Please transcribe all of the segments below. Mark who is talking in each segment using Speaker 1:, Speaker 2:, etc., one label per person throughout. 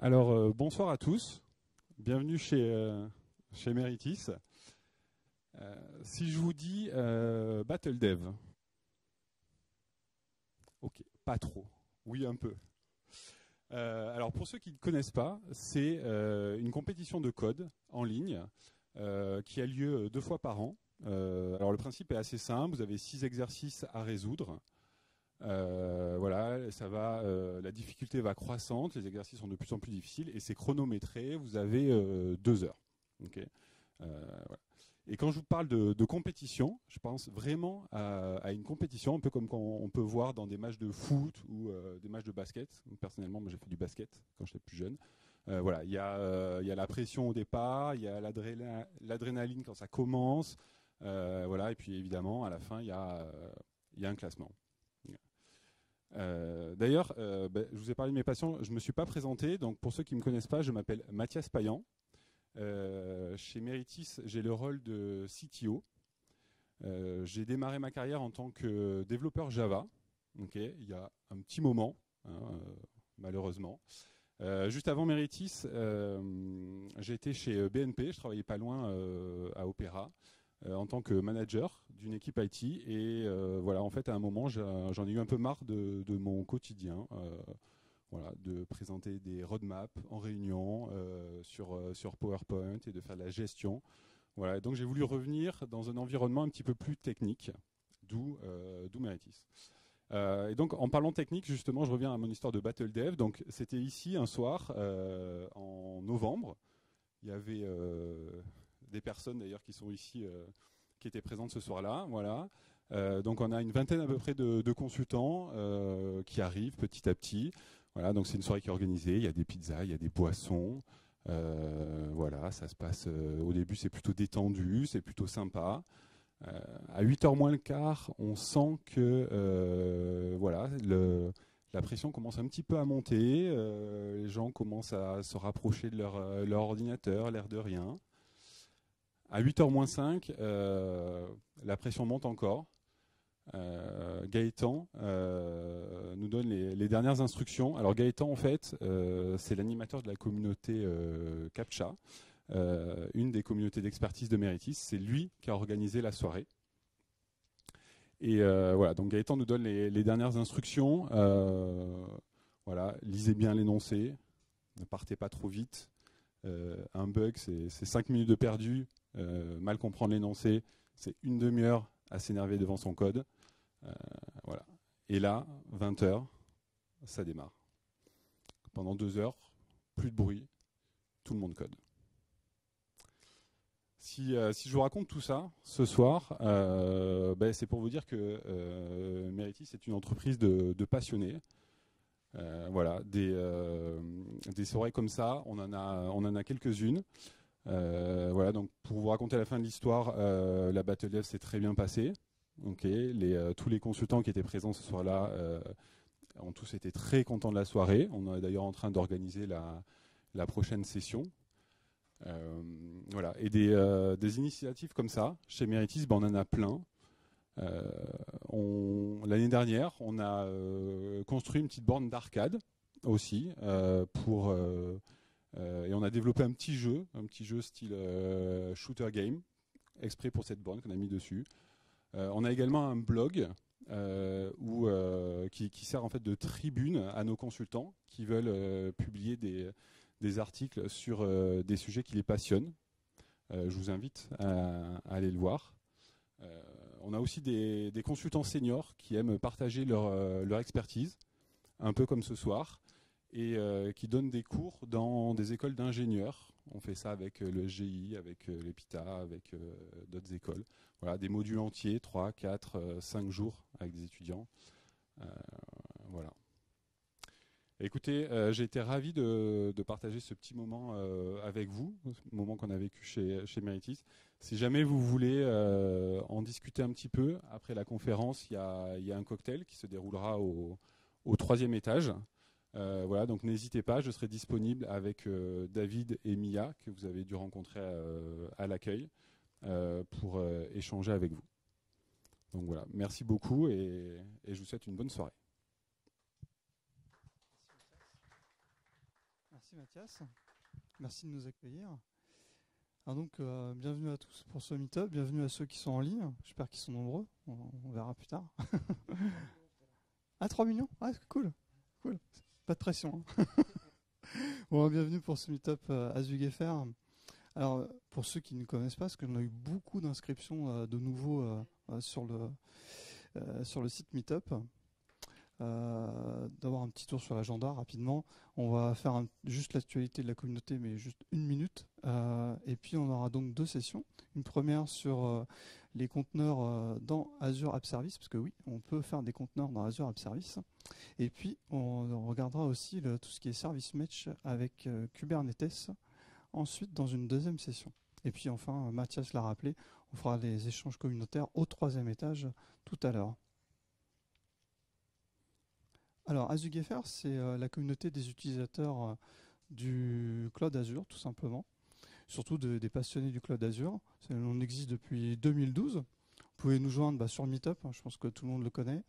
Speaker 1: Alors, bonsoir à tous. Bienvenue chez Meritis. Si je vous dis Battle Dev. Ok, pas trop. Oui, un peu. Alors, pour ceux qui ne connaissent pas, c'est une compétition de code en ligne qui a lieu 2 fois par an. Alors, le principe est assez simple. Vous avez 6 exercices à résoudre. Voilà, la difficulté va croissante, les exercices sont de plus en plus difficiles et c'est chronométré, vous avez 2 heures. Okay, voilà. Et quand je vous parle de compétition, je pense vraiment à une compétition, un peu comme on peut voir dans des matchs de foot ou des matchs de basket. Personnellement, moi j'ai fait du basket quand j'étais plus jeune. Voilà, il y a la pression au départ, il y a l'adrénaline quand ça commence, voilà, et puis évidemment à la fin il y a un classement. D'ailleurs, je vous ai parlé de mes passions, je ne me suis pas présenté, donc pour ceux qui ne me connaissent pas, je m'appelle Mathias Payan. Chez Meritis, j'ai le rôle de CTO. J'ai démarré ma carrière en tant que développeur Java, il y a un petit moment, malheureusement. Juste avant Meritis, j'étais chez BNP, je travaillais pas loin à Opéra. En tant que manager d'une équipe IT et voilà, en fait à un moment j'en ai eu un peu marre de mon quotidien, voilà, de présenter des roadmaps en réunion sur PowerPoint et de faire de la gestion, voilà, donc j'ai voulu revenir dans un environnement un petit peu plus technique, d'où Meritis. Et donc en parlant technique, justement, je reviens à mon histoire de Battle Dev. Donc c'était ici un soir en novembre, il y avait des personnes d'ailleurs qui sont ici, qui étaient présentes ce soir-là. Voilà. Donc on a une vingtaine à peu près de consultants qui arrivent petit à petit. Voilà, donc c'est une soirée qui est organisée, il y a des pizzas, il y a des boissons. Voilà, ça se passe, au début c'est plutôt détendu, c'est plutôt sympa. À 8h moins le quart, on sent que voilà, la pression commence un petit peu à monter, les gens commencent à se rapprocher de leur ordinateur, l'air de rien. À 8h moins 5, la pression monte encore. Gaëtan nous donne les dernières instructions. Alors Gaëtan, en fait, c'est l'animateur de la communauté Captcha, une des communautés d'expertise de Meritis. C'est lui qui a organisé la soirée. Et voilà, donc Gaëtan nous donne les dernières instructions. Voilà, lisez bien l'énoncé, ne partez pas trop vite. Un bug, c'est 5 minutes de perdu. Mal comprendre l'énoncé, c'est une demi-heure à s'énerver devant son code. Voilà. Et là, 20h, ça démarre. Pendant 2 heures, plus de bruit, tout le monde code. Si je vous raconte tout ça ce soir, c'est pour vous dire que Meritis est une entreprise de passionnés. Voilà, des soirées comme ça, on en a quelques-unes. Voilà, donc pour vous raconter la fin de l'histoire, la Battle Dev s'est très bien passée. Tous les consultants qui étaient présents ce soir-là ont tous été très contents de la soirée. On est d'ailleurs en train d'organiser la prochaine session. Voilà. Et des initiatives comme ça, chez Meritis, on en a plein. L'année dernière, on a construit une petite borne d'arcade aussi et on a développé un petit jeu style shooter game, exprès pour cette borne qu'on a mis dessus. On a également un blog qui sert en fait de tribune à nos consultants qui veulent publier des articles sur des sujets qui les passionnent. Je vous invite à aller le voir. On a aussi des consultants seniors qui aiment partager leur expertise, un peu comme ce soir, et qui donnent des cours dans des écoles d'ingénieurs. On fait ça avec le GI, avec l'EPITA, avec d'autres écoles. Voilà, des modules entiers, 3, 4, 5 jours avec des étudiants. Voilà. Écoutez, j'ai été ravi de partager ce petit moment avec vous, ce moment qu'on a vécu chez Meritis. Si jamais vous voulez en discuter un petit peu, après la conférence, il y a un cocktail qui se déroulera au 3e étage. Voilà, donc n'hésitez pas, je serai disponible avec David et Mia, que vous avez dû rencontrer à l'accueil, pour échanger avec vous. Donc voilà, merci beaucoup et je vous souhaite une bonne soirée.
Speaker 2: Merci Merci Mathias, merci de nous accueillir. Alors donc, bienvenue à tous pour ce Meetup, bienvenue à ceux qui sont en ligne, j'espère qu'ils sont nombreux, on verra plus tard. Ah, 3 millions? Ah, c'est cool, cool, pas de pression. Hein. Bon, bienvenue pour ce Meetup AZUG FR. Alors, pour ceux qui ne connaissent pas, parce qu'on a eu beaucoup d'inscriptions de nouveaux sur le site Meetup, d'avoir un petit tour sur l'agenda rapidement. On va faire juste l'actualité de la communauté, mais juste 1 minute. Et puis on aura donc 2 sessions. Une première sur les conteneurs dans Azure App Service, parce que oui, on peut faire des conteneurs dans Azure App Service. Et puis on regardera aussi tout ce qui est service mesh avec Kubernetes, ensuite dans une 2e session. Et puis enfin, Mathias l'a rappelé, on fera les échanges communautaires au 3e étage tout à l'heure. Alors, AZUG FR, c'est la communauté des utilisateurs du Cloud Azure, tout simplement. Surtout des passionnés du Cloud Azure. On existe depuis 2012. Vous pouvez nous joindre sur Meetup, je pense que tout le monde le connaît.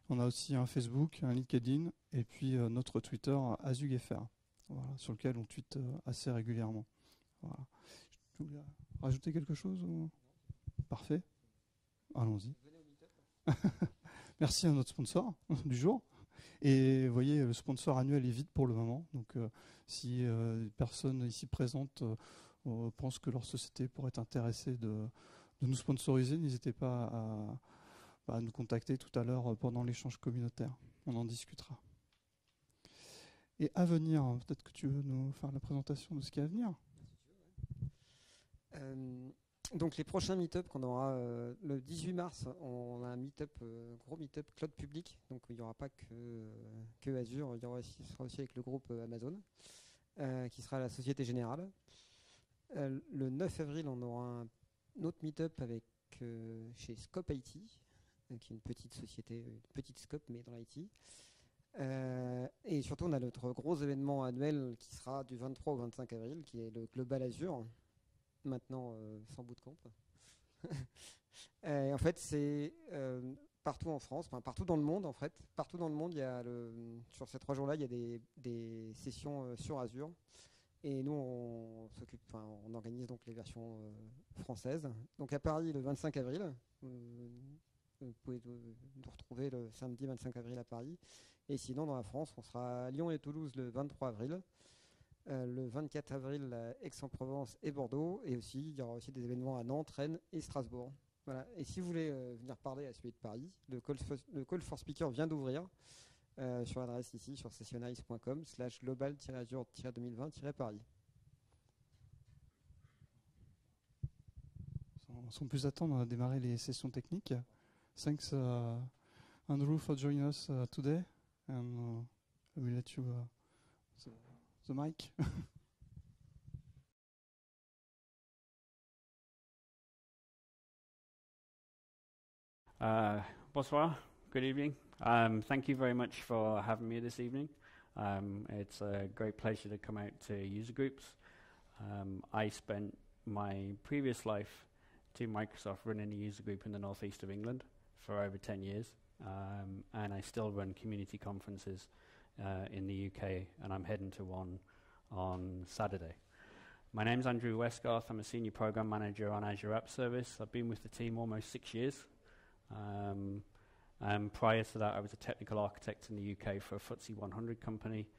Speaker 2: On a aussi un Facebook, un LinkedIn, et puis notre Twitter, AZUG FR, voilà, sur lequel on tweete assez régulièrement. Voilà. Tu voulais rajouter quelque chose ou... Parfait. Allons-y. Merci à notre sponsor du jour. Et vous voyez, le sponsor annuel est vide pour le moment. Donc, si les personnes ici présentes pensent que leur société pourrait être intéressée de nous sponsoriser, n'hésitez pas à nous contacter tout à l'heure pendant l'échange communautaire. On en discutera. Et à venir, peut-être que tu veux nous faire la présentation de ce qui est à venir.
Speaker 3: Donc les prochains meet-up qu'on aura le 18 mars, on a un meet-up, gros meet-up cloud public, donc il n'y aura pas que Azure, il y aura sera aussi avec le groupe Amazon, qui sera la Société Générale. Le 9 avril, on aura un autre meet-up avec chez Scope IT, qui est une petite société, une petite Scope mais dans l'IT. Et surtout, on a notre gros événement annuel qui sera du 23 au 25 avril, qui est le Global Azure. Maintenant sans bootcamp. En fait, c'est partout en France, enfin, partout dans le monde en fait. Partout dans le monde, il y a sur ces 3 jours-là, il y a des sessions sur Azure. Et nous, on organise donc les versions françaises. Donc à Paris, le 25 avril. Vous pouvez nous retrouver le samedi 25 avril à Paris. Et sinon, dans la France, on sera à Lyon et Toulouse le 23 avril. Le 24 avril à Aix-en-Provence et Bordeaux, et aussi il y aura aussi des événements à Nantes, Rennes et Strasbourg. Voilà. Et si vous voulez venir parler à celui de Paris, le call for speaker vient d'ouvrir sur l'adresse ici sur sessionize.com/global-azure-2020-Paris.
Speaker 2: Sans plus attendre, on a démarré les sessions techniques. Thanks Andrew for joining us today, and I will let you the mic.
Speaker 4: Bonsoir, good evening. Thank you very much for having me this evening. It's a great pleasure to come out to user groups. I spent my previous life to Microsoft running a user group in the northeast of England for over 10 years, and I still run community conferences in the UK, and I'm heading to one on Saturday. My name's Andrew Westgarth. I'm a senior program manager on Azure App Service. I've been with the team almost 6 years. And prior to that, I was a technical architect in the UK for a FTSE 100 company,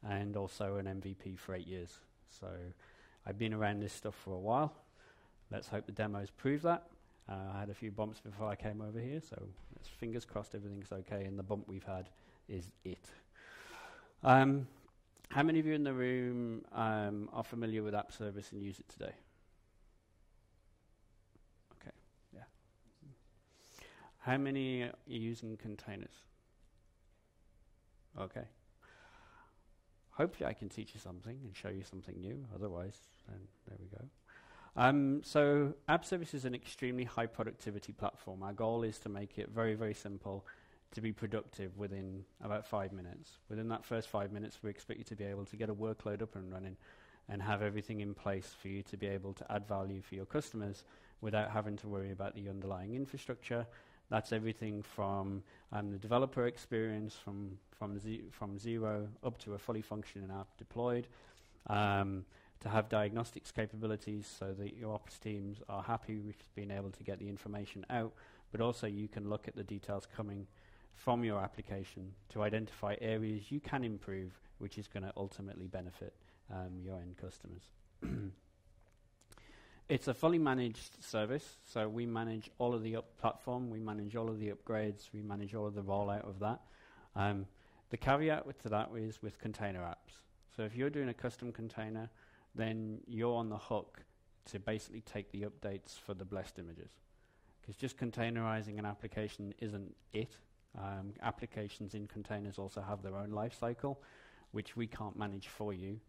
Speaker 4: and also an MVP for 8 years. So I've been around this stuff for a while. Let's hope the demos prove that. I had a few bumps before I came over here, so fingers crossed everything's okay, and the bump we've had is it. How many of you in the room are familiar with AppService and use it today? Okay, yeah. How many are using containers? Okay. Hopefully I can teach you something and show you something new. Otherwise, then there we go. So AppService is an extremely high productivity platform. Our goal is to make it very, very simple to be productive within about 5 minutes. Within that first 5 minutes, we expect you to be able to get a workload up and running and have everything in place for you to be able to add value for your customers without having to worry about the underlying infrastructure. That's everything from the developer experience from zero up to a fully functioning app deployed, to have diagnostics capabilities so that your ops teams are happy with being able to get the information out, but also you can look at the details coming from your application to identify areas you can improve, which is going to ultimately benefit your end customers. It's a fully managed service, so we manage all of the platform, we manage all of the upgrades, we manage all of the rollout of that. The caveat to that is with container apps. So if you're doing a custom container, then you're on the hook to basically take the updates for the blessed images. Because just containerizing an application isn't it. Applications in containers also have their own life cycle, which we can't manage for you.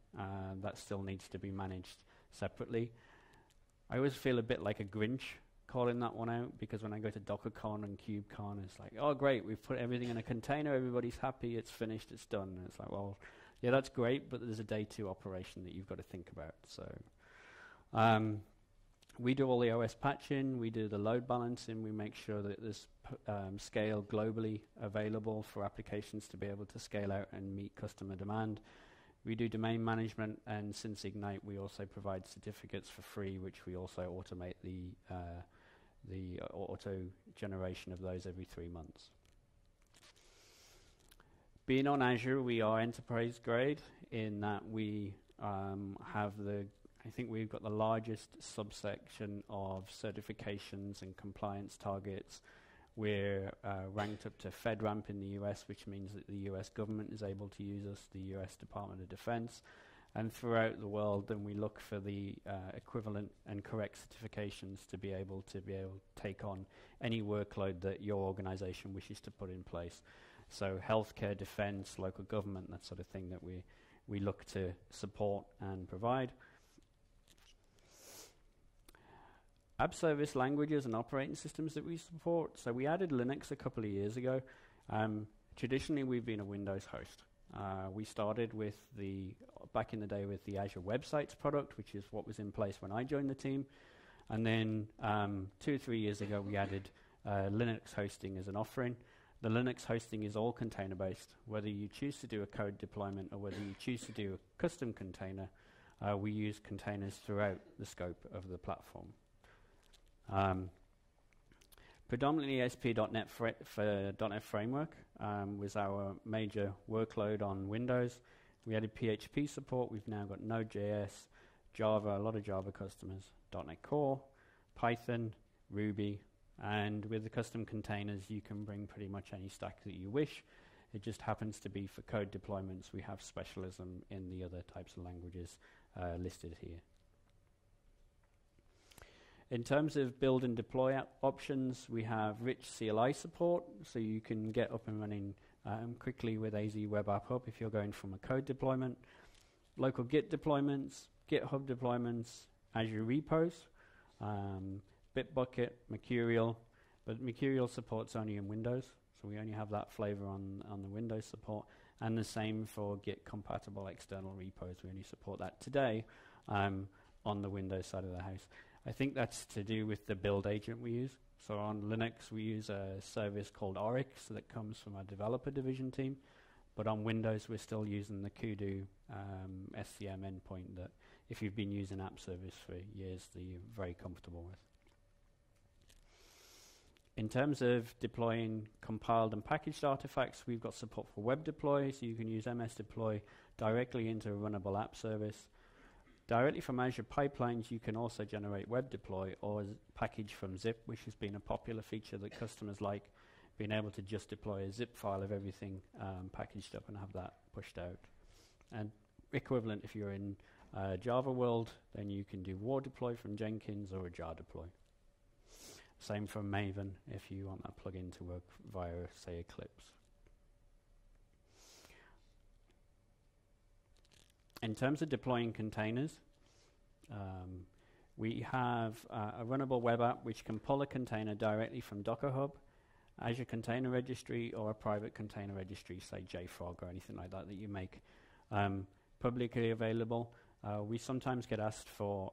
Speaker 4: That still needs to be managed separately. I always feel a bit like a Grinch calling that one out, because when I go to DockerCon and KubeCon, it's like, oh great, we've put everything in a container, everybody's happy, it's finished, it's done. And it's like, well, yeah, that's great, but there's a day two operation that you've got to think about. So we do all the OS patching, we do the load balancing, we make sure that there's scale globally available for applications to be able to scale out and meet customer demand. We do domain management, and since Ignite, we also provide certificates for free, which we also automate the auto generation of those every 3 months. Being on Azure, we are enterprise grade in that we have I think we've got the largest subsection of certifications and compliance targets. We're ranked up to FedRAMP in the US, which means that the US government is able to use us, the US Department of Defense. And throughout the world, then we look for the equivalent and correct certifications to be able to take on any workload that your organization wishes to put in place. So healthcare, defense, local government, that sort of thing that we look to support and provide. App service languages and operating systems that we support. So we added Linux a couple of years ago. Traditionally, we've been a Windows host. We started with back in the day with the Azure Websites product, which is what was in place when I joined the team. And then 2 or 3 years ago, we added Linux hosting as an offering. The Linux hosting is all container-based. Whether you choose to do a code deployment or whether you choose to do a custom container, we use containers throughout the scope of the platform. Predominantly ASP.NET for .NET Framework was our major workload on Windows. We added PHP support. We've now got Node.js, Java, a lot of Java customers, .NET Core, Python, Ruby, and with the custom containers, you can bring pretty much any stack that you wish. It just happens to be for code deployments. We have specialism in the other types of languages listed here. In terms of build and deploy options, we have rich CLI support, so you can get up and running quickly with AZ Web App Hub if you're going from a code deployment. Local Git deployments, GitHub deployments, Azure repos, Bitbucket, Mercurial, but Mercurial support's only in Windows, so we only have that flavor on the Windows support, and the same for Git compatible external repos. We only support that today on the Windows side of the house. I think that's to do with the build agent we use. So on Linux, we use a service called Oryx that comes from our developer division team. But on Windows, we're still using the Kudu SCM endpoint that if you've been using AppService for years, that you're very comfortable with. In terms of deploying compiled and packaged artifacts, we've got support for web deploy, so you can use MS Deploy directly into a runnable app service. Directly from Azure Pipelines, you can also generate web deploy or package from zip, which has been a popular feature that customers like, being able to just deploy a zip file of everything packaged up and have that pushed out. And equivalent, if you're in Java world, then you can do war deploy from Jenkins or a jar deploy. Same from Maven if you want that plugin to work via, say, Eclipse. In terms of deploying containers, we have a runnable web app which can pull a container directly from Docker Hub, Azure Container Registry, or a private container registry, say JFrog or anything like that you make publicly available. We sometimes get asked for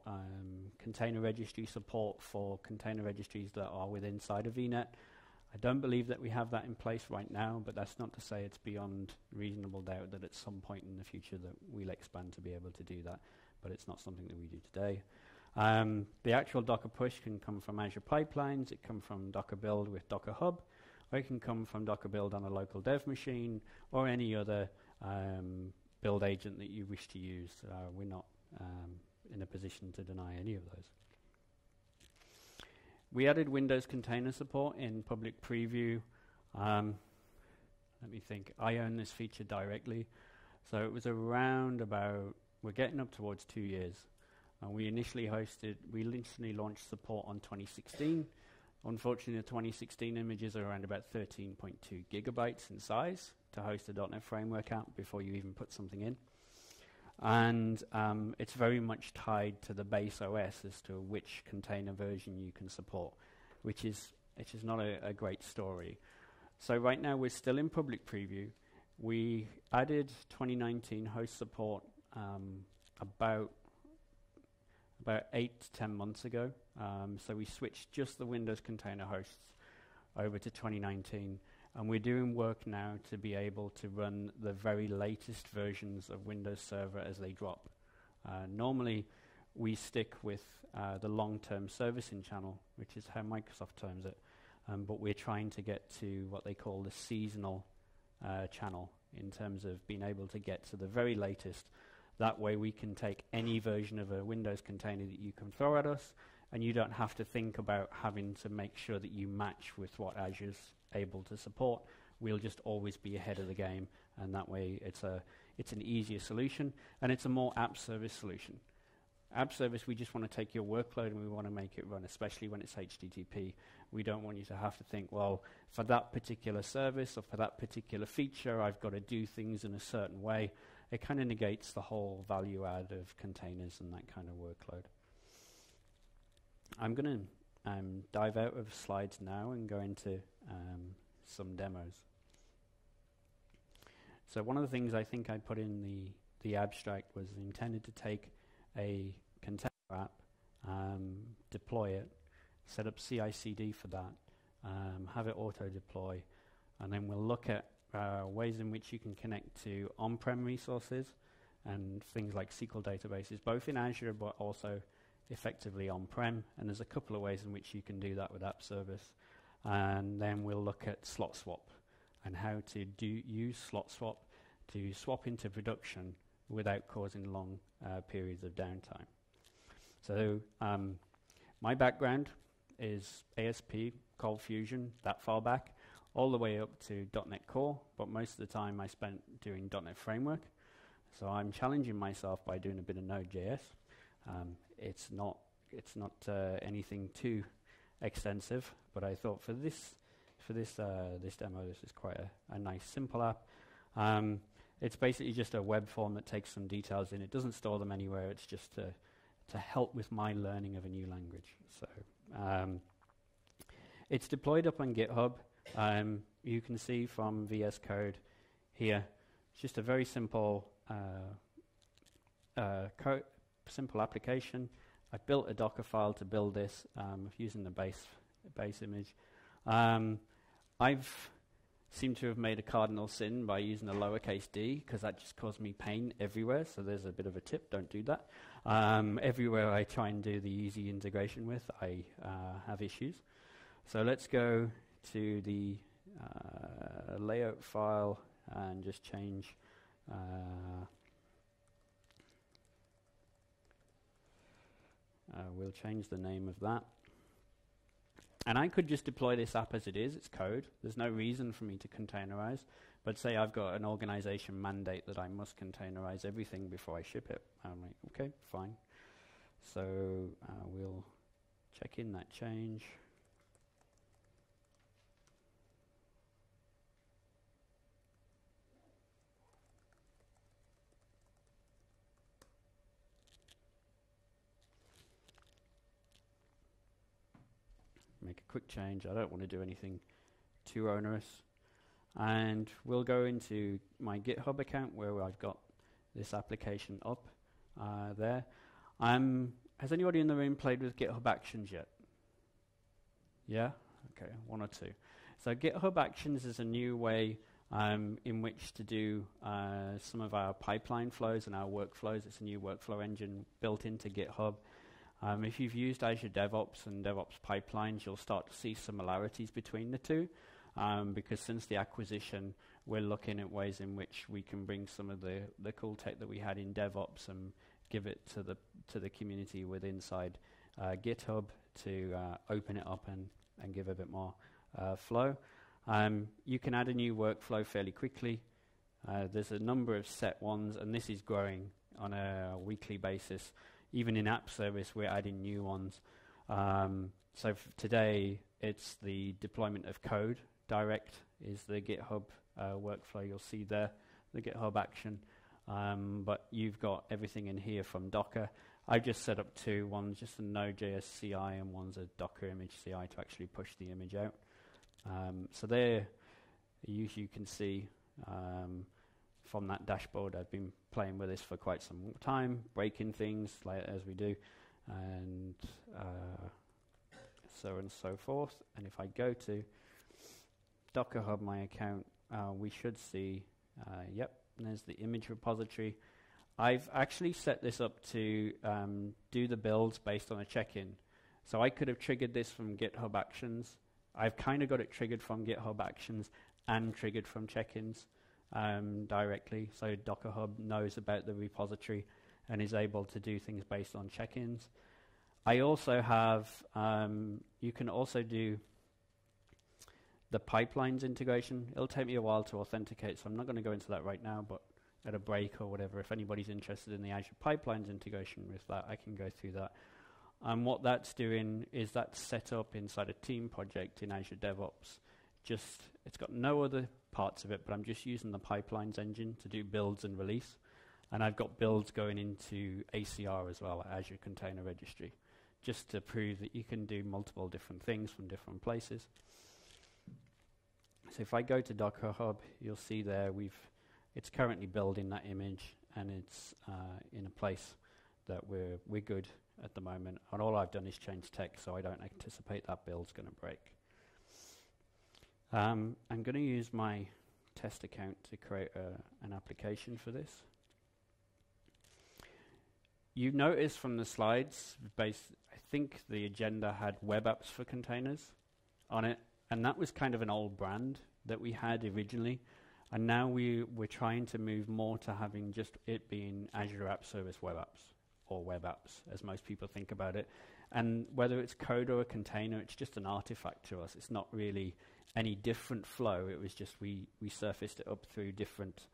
Speaker 4: container registry support for container registries that are within inside of VNet. I don't believe that we have that in place right now, but that's not to say it's beyond reasonable doubt that at some point in the future that we'll expand to be able to do that, but it's not something that we do today. The actual Docker push can come from Azure pipelines, it can from Docker build with Docker Hub, or it can come from Docker build on a local dev machine, or any other build agent that you wish to use. We're not in a position to deny any of those. We added Windows container support in public preview. Let me think. I own this feature directly. So it was around about, we're getting up towards 2 years. We initially launched support on 2016. Unfortunately, the 2016 images are around about 13.2 gigabytes in size to host a .NET Framework app before you even put something in. And it's very much tied to the base OS as to which container version you can support, which is not a great story. So right now we're still in public preview. We added 2019 host support about 8 to 10 months ago. So we switched just the Windows container hosts over to 2019. And we're doing work now to be able to run the very latest versions of Windows Server as they drop. Normally, we stick with the long-term servicing channel, which is how Microsoft terms it. But we're trying to get to what they call the seasonal channel in terms of being able to get to the very latest. That way we can take any version of a Windows container that you can throw at us, and you don't have to think about having to make sure that you match with what Azure's able to support. We'll just always be ahead of the game, and that way it's an easier solution, and it's a more app service solution. App service, we just want to take your workload and we want to make it run, especially when it's HTTP. We don't want you to have to think, well, for that particular service or for that particular feature, I've got to do things in a certain way. It kind of negates the whole value add of containers and that kind of workload. I'm going to dive out of slides now and go into some demos. So one of the things I think I put in the abstract was intended to take a container app, deploy it, set up CI/CD for that, have it auto-deploy, and then we'll look at ways in which you can connect to on-prem resources and things like SQL databases, both in Azure but also effectively on-prem, and there's a couple of ways in which you can do that with AppService. And then we'll look at slot swap and how to use slot swap to swap into production without causing long periods of downtime. So my background is ASP, Cold Fusion, that far back, all the way up to .NET Core, but most of the time I spent doing .NET Framework. So I'm challenging myself by doing a bit of Node.js. It's not anything too extensive, but I thought for this demo, this is quite a nice simple app. It's basically just a web form that takes some details in. It doesn't store them anywhere. It's just to help with my learning of a new language. So it's deployed up on GitHub. You can see from VS Code here. It's just a very simple simple application. I built a Docker file to build this using the base image. I've seemed to have made a cardinal sin by using a lowercase d, because that just caused me pain everywhere. So there's a bit of a tip, don't do that. Everywhere I try and do the easy integration with, I have issues. So let's go to the layout file and just change we'll change the name of that. And I could just deploy this app as it is. It's code. There's no reason for me to containerize. But say I've got an organization mandate that I must containerize everything before I ship it. I'm like, okay, fine. So we'll check in that change. Make a quick change. I don't want to do anything too onerous. And we'll go into my GitHub account where I've got this application up there. Has anybody in the room played with GitHub Actions yet? Yeah? Okay, one or two. So GitHub Actions is a new way in which to do some of our pipeline flows and our workflows. It's a new workflow engine built into GitHub. If you've used Azure DevOps and DevOps pipelines, you'll start to see similarities between the two, because since the acquisition, we're looking at ways in which we can bring some of the cool tech that we had in DevOps and give it to the community with inside GitHub to open it up and give a bit more flow. You can add a new workflow fairly quickly. There's a number of set ones, and this is growing on a weekly basis. Even in AppService, we're adding new ones. So today, it's the deployment of code. Direct is the GitHub workflow. You'll see there, the GitHub action. But you've got everything in here from Docker. I've just set up two. One's just a Node.js CI, and one's a Docker image CI to actually push the image out. So there, you can see from that dashboard, I've been playing with this for quite some time, breaking things like as we do, and so on and so forth. And if I go to Docker Hub, my account, we should see, yep, there's the image repository. I've actually set this up to do the builds based on a check-in. So I could have triggered this from GitHub Actions. I've kind of got it triggered from GitHub Actions and triggered from check-ins directly. So Docker Hub knows about the repository and is able to do things based on check-ins. I also have, you can also do the pipelines integration. It'll take me a while to authenticate, so I'm not going to go into that right now, but at a break or whatever, if anybody's interested in the Azure pipelines integration with that, I can go through that. And what that's doing is that's set up inside a team project in Azure DevOps. It's got no other parts of it, but I'm just using the pipelines engine to do builds and release. And I've got builds going into ACR as well, Azure Container Registry, just to prove that you can do multiple different things from different places. So if I go to Docker Hub, you'll see there it's currently building that image, and it's in a place that we're good at the moment. And all I've done is change text, so I don't anticipate that build's going to break. I'm going to use my test account to create an application for this. You notice from the slides, I think the agenda had web apps for containers on it, and that was kind of an old brand that we had originally. And now we're trying to move more to having just it being Azure App Service web apps, or web apps, as most people think about it. And whether it's code or a container, it's just an artifact to us. It's not really any different flow. It was just we surfaced it up through different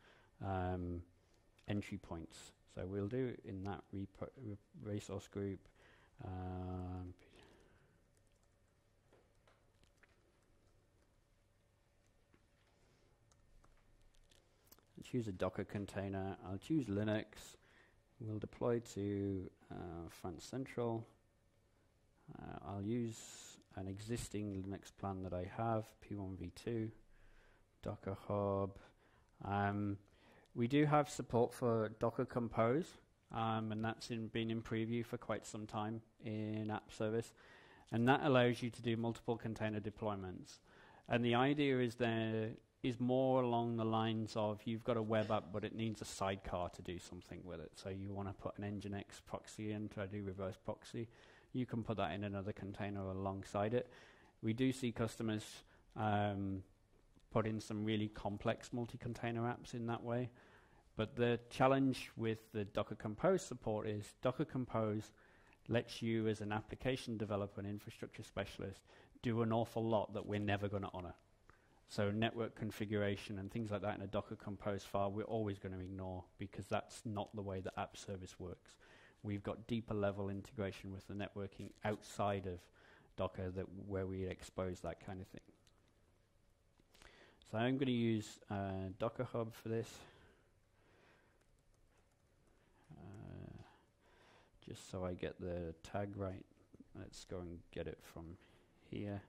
Speaker 4: entry points. So we'll do it in that resource group. I'll choose a Docker container. I'll choose Linux. We'll deploy to Front Central. I'll use an existing Linux plan that I have, P1v2, Docker Hub. We do have support for Docker Compose, and that's been in preview for quite some time in AppService. And that allows you to do multiple container deployments. And the idea is there is more along the lines of you've got a web app, but it needs a sidecar to do something with it. So you want to put an Nginx proxy in to do reverse proxy. You can put that in another container alongside it. We do see customers put in some really complex multi-container apps in that way. But the challenge with the Docker Compose support is Docker Compose lets you as an application developer and infrastructure specialist do an awful lot that we're never going to honor. So network configuration and things like that in a Docker Compose file, we're always going to ignore because that's not the way that AppService works. We've got deeper level integration with the networking outside of Docker where we expose that kind of thing. So I'm going to use Docker Hub for this. Just so I get the tag right. Let's go and get it from here.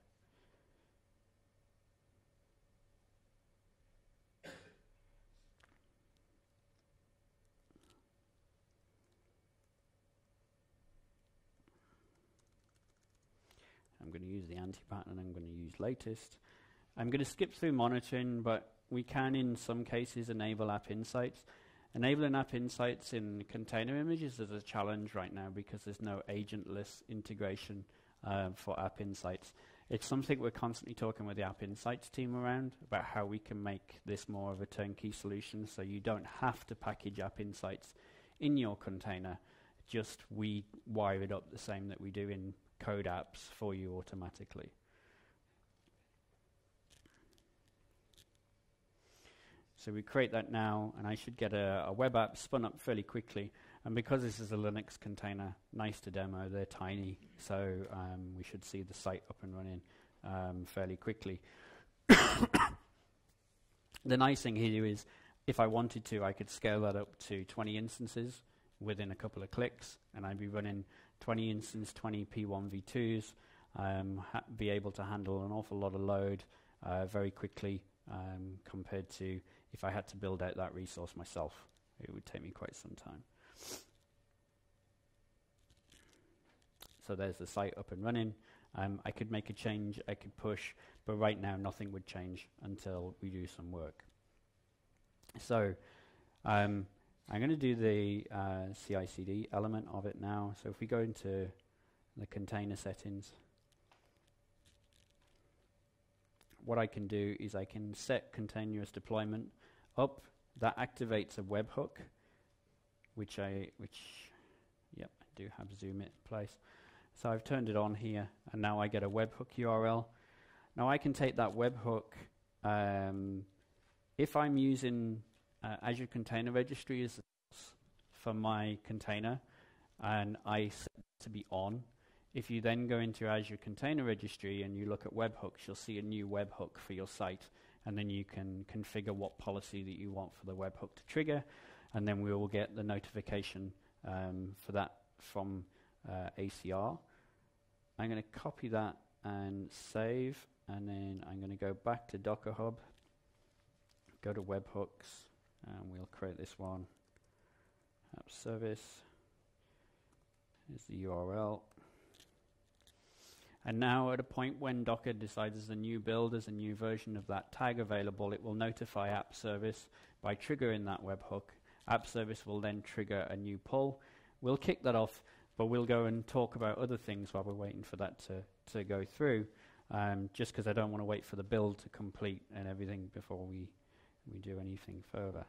Speaker 4: I'm going to use the anti-pattern, I'm going to use latest, I'm going to skip through monitoring, but we can in some cases enable app insights. Enabling app insights in container images is a challenge right now because there's no agentless integration for app insights. It's something we're constantly talking with the app insights team around about how we can make this more of a turnkey solution so you don't have to package app insights in your container. Just we wire it up the same that we do in code apps for you automatically. So we create that now, and I should get a web app spun up fairly quickly. And because this is a Linux container, nice to demo, they're tiny, so we should see the site up and running fairly quickly. The nice thing here is, if I wanted to, I could scale that up to 20 instances within a couple of clicks, and I'd be running 20 instance, 20 P1 V2s, be able to handle an awful lot of load very quickly compared to if I had to build out that resource myself. It would take me quite some time. So there's the site up and running. I could make a change, I could push, but right now nothing would change until we do some work. So I'm going to do the CI/CD element of it now. So if we go into the container settings, what I can do is I can set continuous deployment up. That activates a webhook, which I do have Zoom in place. So I've turned it on here, and now I get a webhook URL. Now I can take that webhook. If I'm using Azure Container Registry as for my container, and I set it to be on, if you then go into Azure Container Registry and you look at webhooks, you'll see a new webhook for your site, and then you can configure what policy that you want for the webhook to trigger, and then we will get the notification for that from ACR. I'm going to copy that and save, and then I'm going to go back to Docker Hub, go to webhooks, and we'll create this one. App Service. Here's the URL. And now at a point when Docker decides there's a new build, there's a new version of that tag available, it will notify AppService by triggering that webhook. AppService will then trigger a new pull. We'll kick that off, but we'll go and talk about other things while we're waiting for that to go through, just because I don't want to wait for the build to complete and everything before we do anything further.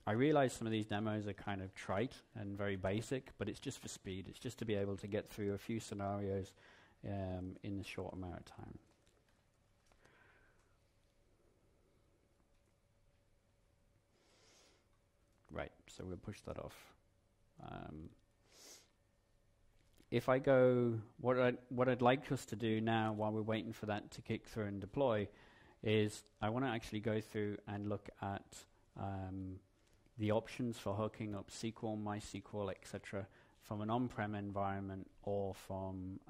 Speaker 4: I realize some of these demos are kind of trite and very basic, but it's just for speed. It's just to be able to get through a few scenarios in a short amount of time. Right, so we'll push that off. If I go, what I'd like us to do now while we're waiting for that to kick through and deploy is I want to actually go through and look at the options for hooking up SQL, MySQL, etc. from an on-prem environment or from,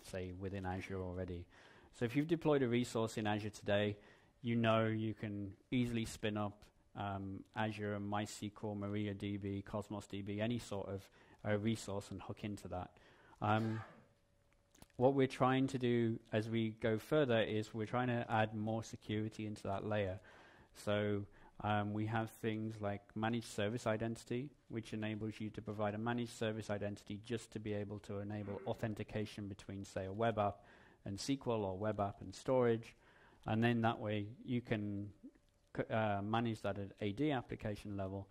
Speaker 4: say, within Azure already. So if you've deployed a resource in Azure today, you know you can easily spin up Azure, MySQL, MariaDB, Cosmos DB, any sort of resource and hook into that. What we're trying to do as we go further is we're trying to add more security into that layer. So we have things like managed service identity, which enables you to provide a managed service identity just to be able to enable authentication between, say, a web app and SQL or web app and storage. And then that way you can manage that at AD application level.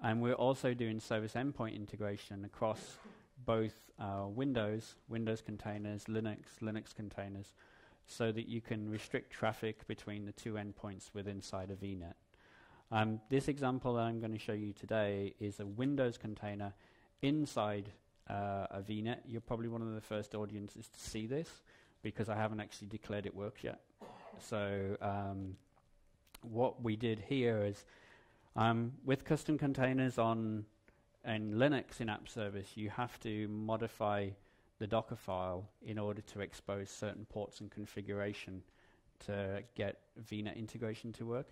Speaker 4: And we're also doing service endpoint integration across both Windows containers, Linux containers, so that you can restrict traffic between the two endpoints within inside a VNet. This example that I'm going to show you today is a Windows container inside a VNet. You're probably one of the first audiences to see this because I haven't actually declared it works yet. So what we did here is with custom containers in Linux in AppService, you have to modify the Docker file in order to expose certain ports and configuration to get VNet integration to work.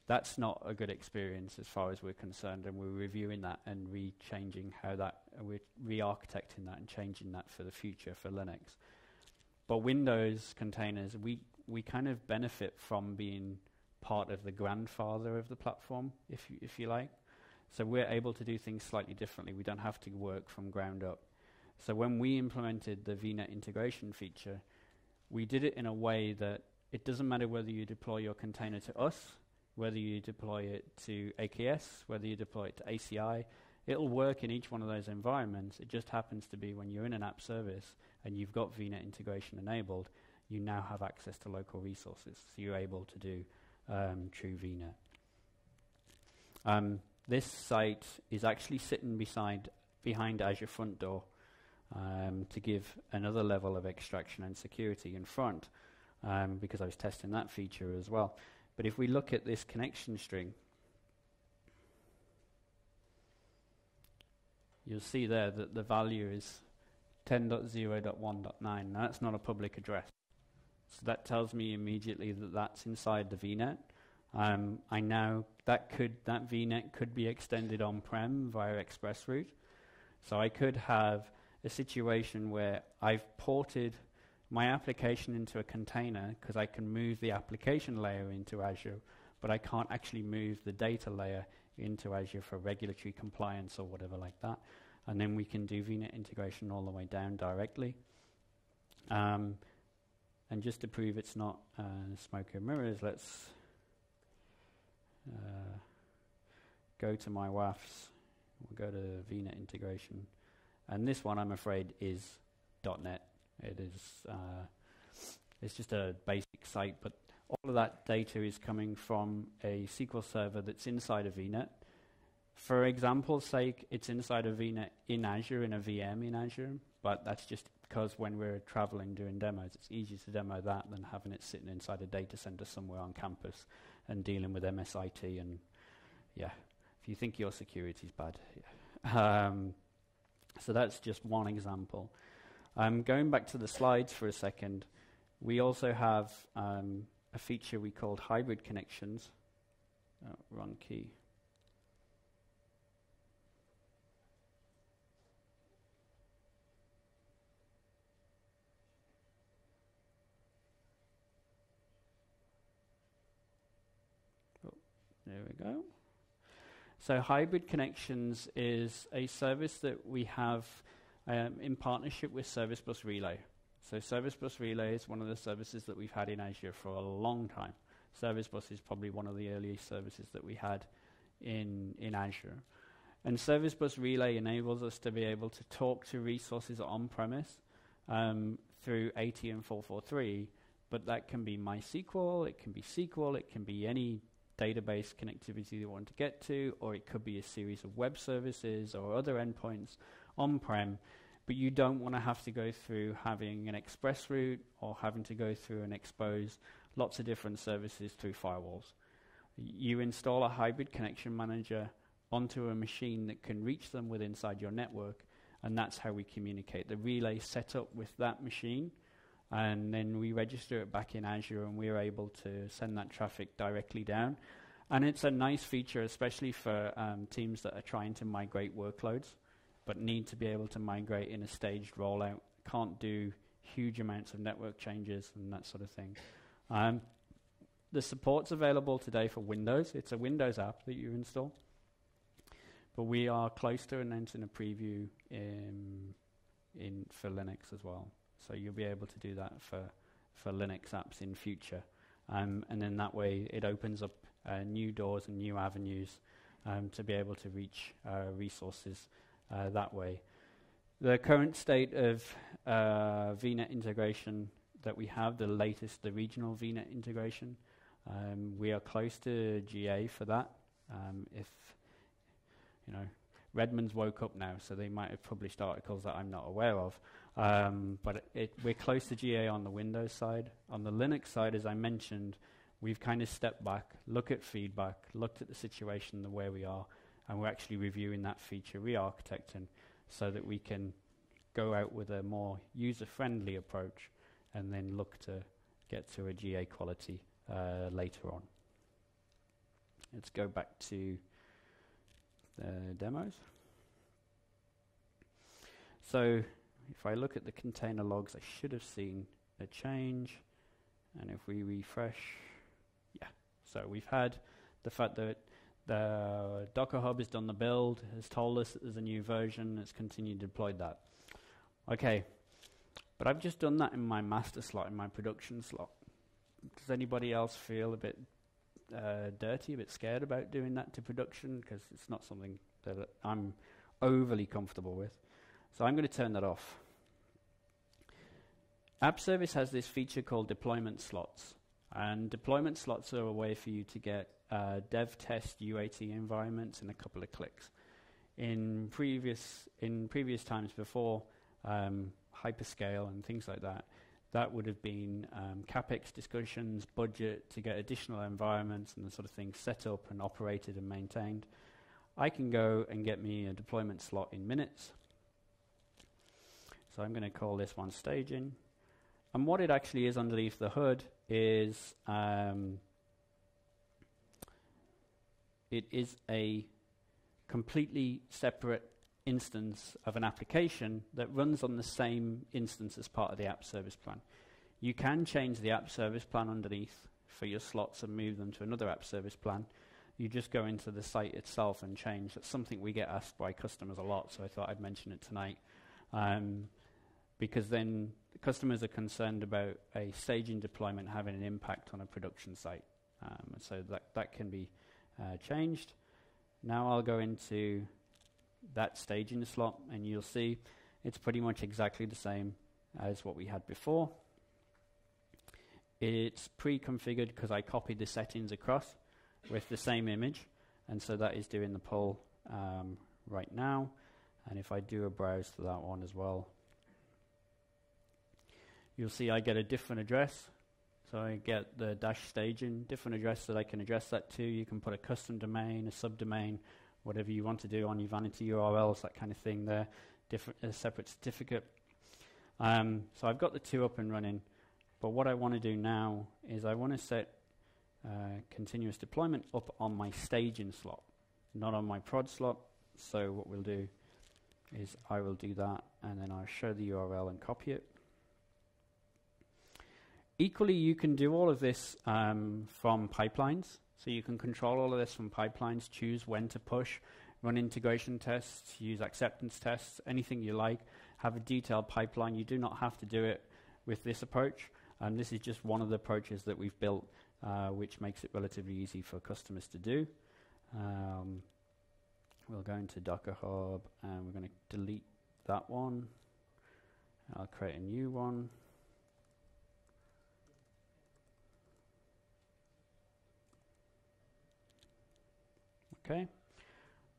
Speaker 4: That's not a good experience as far as we're concerned, and we're reviewing that and re-changing how that, we're re-architecting that and changing that for the future for Linux. But Windows containers, we kind of benefit from being part of the grandfather of the platform, if you like. So we're able to do things slightly differently. We don't have to work from ground up. So when we implemented the VNet integration feature, we did it in a way that it doesn't matter whether you deploy your container to us, whether you deploy it to AKS, whether you deploy it to ACI, it'll work in each one of those environments. It just happens to be when you're in an app service and you've got VNet integration enabled, you now have access to local resources. So you're able to do true VNet. This site is actually sitting behind Azure Front Door to give another level of extraction and security in front, because I was testing that feature as well. But if we look at this connection string, you'll see there that the value is 10.0.1.9. Now that's not a public address. So that tells me immediately that that's inside the VNet. I know that VNet could be extended on-prem via ExpressRoute. So I could have a situation where I've ported my application into a container because I can move the application layer into Azure, but I can't actually move the data layer into Azure for regulatory compliance or whatever like that. And then we can do VNet integration all the way down directly. And just to prove it's not smoke and mirrors, let's go to my WAFs. We'll go to VNet integration. And this one, I'm afraid, is .NET. It is, it's just a basic site, but all of that data is coming from a SQL server that's inside of VNet. For example's sake, it's inside of VNet in Azure, in a VM in Azure, but that's just because when we're traveling doing demos, it's easier to demo that than having it sitting inside a data center somewhere on campus and dealing with MSIT and, yeah, if you think your security's bad. Yeah. So that's just one example. Going back to the slides for a second, we also have a feature we called hybrid connections. Run key. Oh, there we go. So hybrid connections is a service that we have in partnership with Service Bus Relay. So Service Bus Relay is one of the services that we've had in Azure for a long time. Service Bus is probably one of the earliest services that we had in Azure. And Service Bus Relay enables us to be able to talk to resources on-premise through AT and 443, but that can be MySQL, it can be SQL, it can be any database connectivity you want to get to, or it could be a series of web services or other endpoints on-prem, but you don't want to have to go through having an express route or having to go through and expose lots of different services through firewalls. You install a hybrid connection manager onto a machine that can reach them with inside your network, and that's how we communicate. The relay set up with that machine, and then we register it back in Azure, and we're able to send that traffic directly down. And it's a nice feature, especially for teams that are trying to migrate workloads, but need to be able to migrate in a staged rollout, can't do huge amounts of network changes and that sort of thing. The support's available today for Windows. It's a Windows app that you install. But we are close to announcing a preview for Linux as well. So you'll be able to do that for Linux apps in future. And then that way it opens up new doors and new avenues to be able to reach resources that way. The current state of VNet integration that we have, the latest, the regional VNet integration, we are close to GA for that. If, you know, Redmond's woke up now, so they might have published articles that I'm not aware of. But we're close to GA on the Windows side. On the Linux side, as I mentioned, we've kind of stepped back, looked at feedback, looked at the situation where we are, and we're actually reviewing that feature, re-architecting, so that we can go out with a more user-friendly approach and then look to get to a GA quality later on. Let's go back to the demos. So if I look at the container logs, I should have seen a change. And if we refresh, yeah. So we've had the fact that the Docker Hub has done the build, has told us that there's a new version, it's continued to deploy that. Okay, but I've just done that in my master slot, in my production slot. Does anybody else feel a bit dirty, a bit scared about doing that to production? Because it's not something that I'm overly comfortable with. So I'm going to turn that off. AppService has this feature called deployment slots. And deployment slots are a way for you to get dev test UAT environments in a couple of clicks. In previous times before, hyperscale and things like that, that would have been CapEx discussions, budget to get additional environments and the sort of things set up and operated and maintained. I can go and get me a deployment slot in minutes. So I'm going to call this one staging. And what it actually is underneath the hood is it is a completely separate instance of an application that runs on the same instance as part of the app service plan. You can change the app service plan underneath for your slots and move them to another app service plan. You just go into the site itself and change. That's something we get asked by customers a lot, so I thought I'd mention it tonight. Because then customers are concerned about a staging deployment having an impact on a production site. So that can be changed. Now I'll go into that staging slot, and you'll see it's pretty much exactly the same as what we had before. It's pre-configured because I copied the settings across with the same image, and so that is doing the pull right now. And if I do a browse to that one as well, you'll see I get a different address. So I get the dash staging, different address that I can address that to. You can put a custom domain, a subdomain, whatever you want to do on your vanity URLs, that kind of thing there, a separate certificate. So I've got the two up and running, but what I want to do now is I want to set continuous deployment up on my staging slot, not on my prod slot. So what we'll do is I will do that, and then I'll show the URL and copy it. Equally, you can do all of this from pipelines. So you can control all of this from pipelines, choose when to push, run integration tests, use acceptance tests, anything you like. Have a detailed pipeline. You do not have to do it with this approach. This is just one of the approaches that we've built, which makes it relatively easy for customers to do. We'll go into Docker Hub, and we're going to delete that one. I'll create a new one. Okay,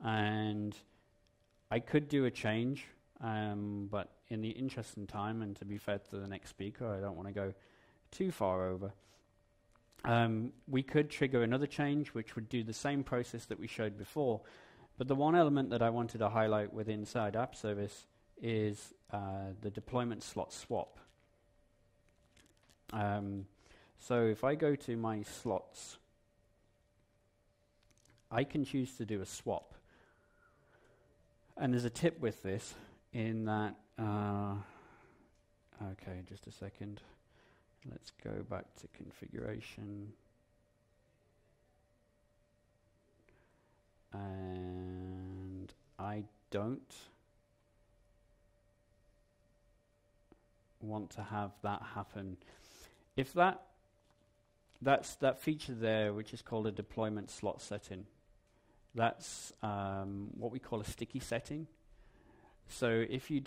Speaker 4: and I could do a change, but in the interest of time, and to be fair to the next speaker, I don't want to go too far over. We could trigger another change, which would do the same process that we showed before, but the one element that I wanted to highlight with inside AppService is the deployment slot swap. So if I go to my slots, I can choose to do a swap. And there's a tip with this in that, okay, just a second. Let's go back to configuration. And I don't want to have that happen. If that's that feature there, which is called a deployment slot setting. That's what we call a sticky setting. So if you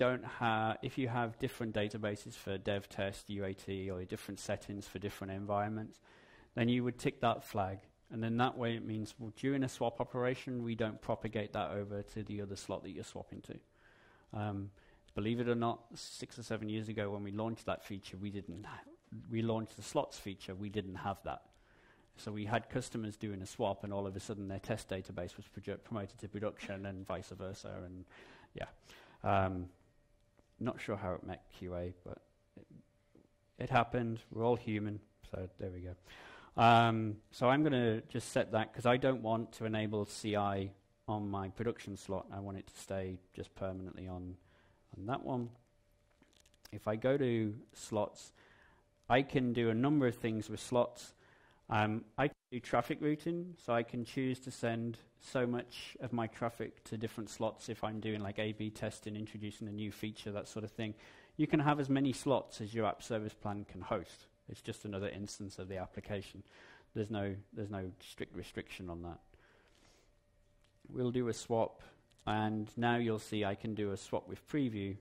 Speaker 4: have different databases for dev test, UAT, or different settings for different environments, then you would tick that flag. And then that way it means, well, during a swap operation, we don't propagate that over to the other slot that you're swapping to. Believe it or not, 6 or 7 years ago when we launched that feature, we launched the slots feature, we didn't have that. So we had customers doing a swap, and all of a sudden their test database was promoted to production, and vice versa. And yeah, not sure how it met QA, but it happened. We're all human, so there we go. So I'm going to just set that because I don't want to enable CI on my production slot. I want it to stay just permanently on that one. If I go to slots, I can do a number of things with slots. I can do traffic routing, so I can choose to send so much of my traffic to different slots if I'm doing like A/B testing, introducing a new feature, that sort of thing. You can have as many slots as your app service plan can host. It's just another instance of the application. There's no strict restriction on that. We'll do a swap, and now you'll see I can do a swap with preview.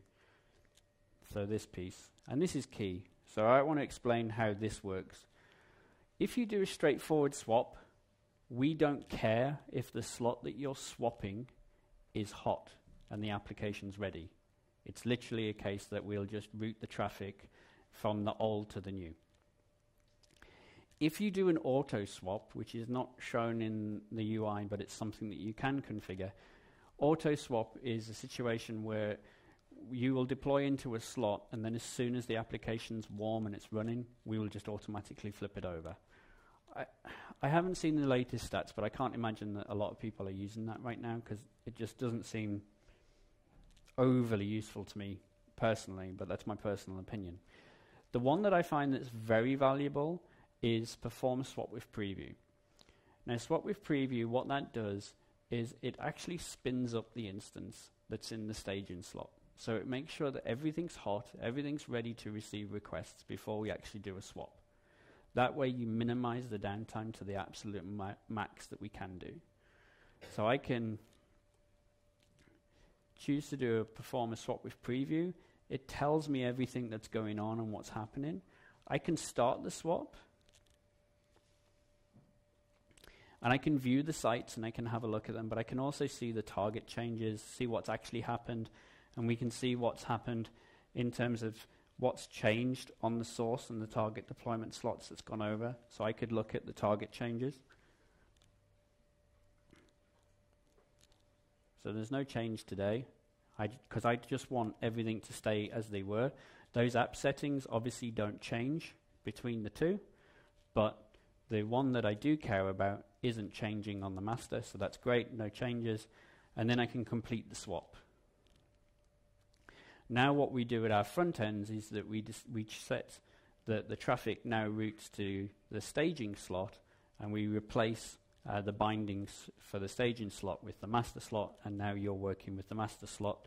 Speaker 4: So this piece, and this is key. So I want to explain how this works. If you do a straightforward swap, we don't care if the slot that you're swapping is hot and the application's ready. It's literally a case that we'll just route the traffic from the old to the new. If you do an auto swap, which is not shown in the UI, but it's something that you can configure, auto swap is a situation where you will deploy into a slot, and then as soon as the application's warm and it's running, we will just automatically flip it over. I haven't seen the latest stats, but I can't imagine that a lot of people are using that right now because it just doesn't seem overly useful to me personally, but that's my personal opinion. The one that I find that's very valuable is perform swap with preview. Now, swap with preview, what that does is it actually spins up the instance that's in the staging slot. So it makes sure that everything's hot, everything's ready to receive requests before we actually do a swap. That way you minimize the downtime to the absolute max that we can do. So I can choose to do a perform a swap with preview. It tells me everything that's going on and what's happening. I can start the swap, and I can view the sites and I can have a look at them, but I can also see the target changes, see what's actually happened, and we can see what's happened in terms of what's changed on the source and the target deployment slots that's gone over. So I could look at the target changes. So there's no change today, because I just want everything to stay as they were. Those app settings obviously don't change between the two, but the one that I do care about isn't changing on the master, so that's great, no changes. And then I can complete the swap. Now what we do at our front ends is that we set the traffic now routes to the staging slot, and we replace the bindings for the staging slot with the master slot, and now you're working with the master slot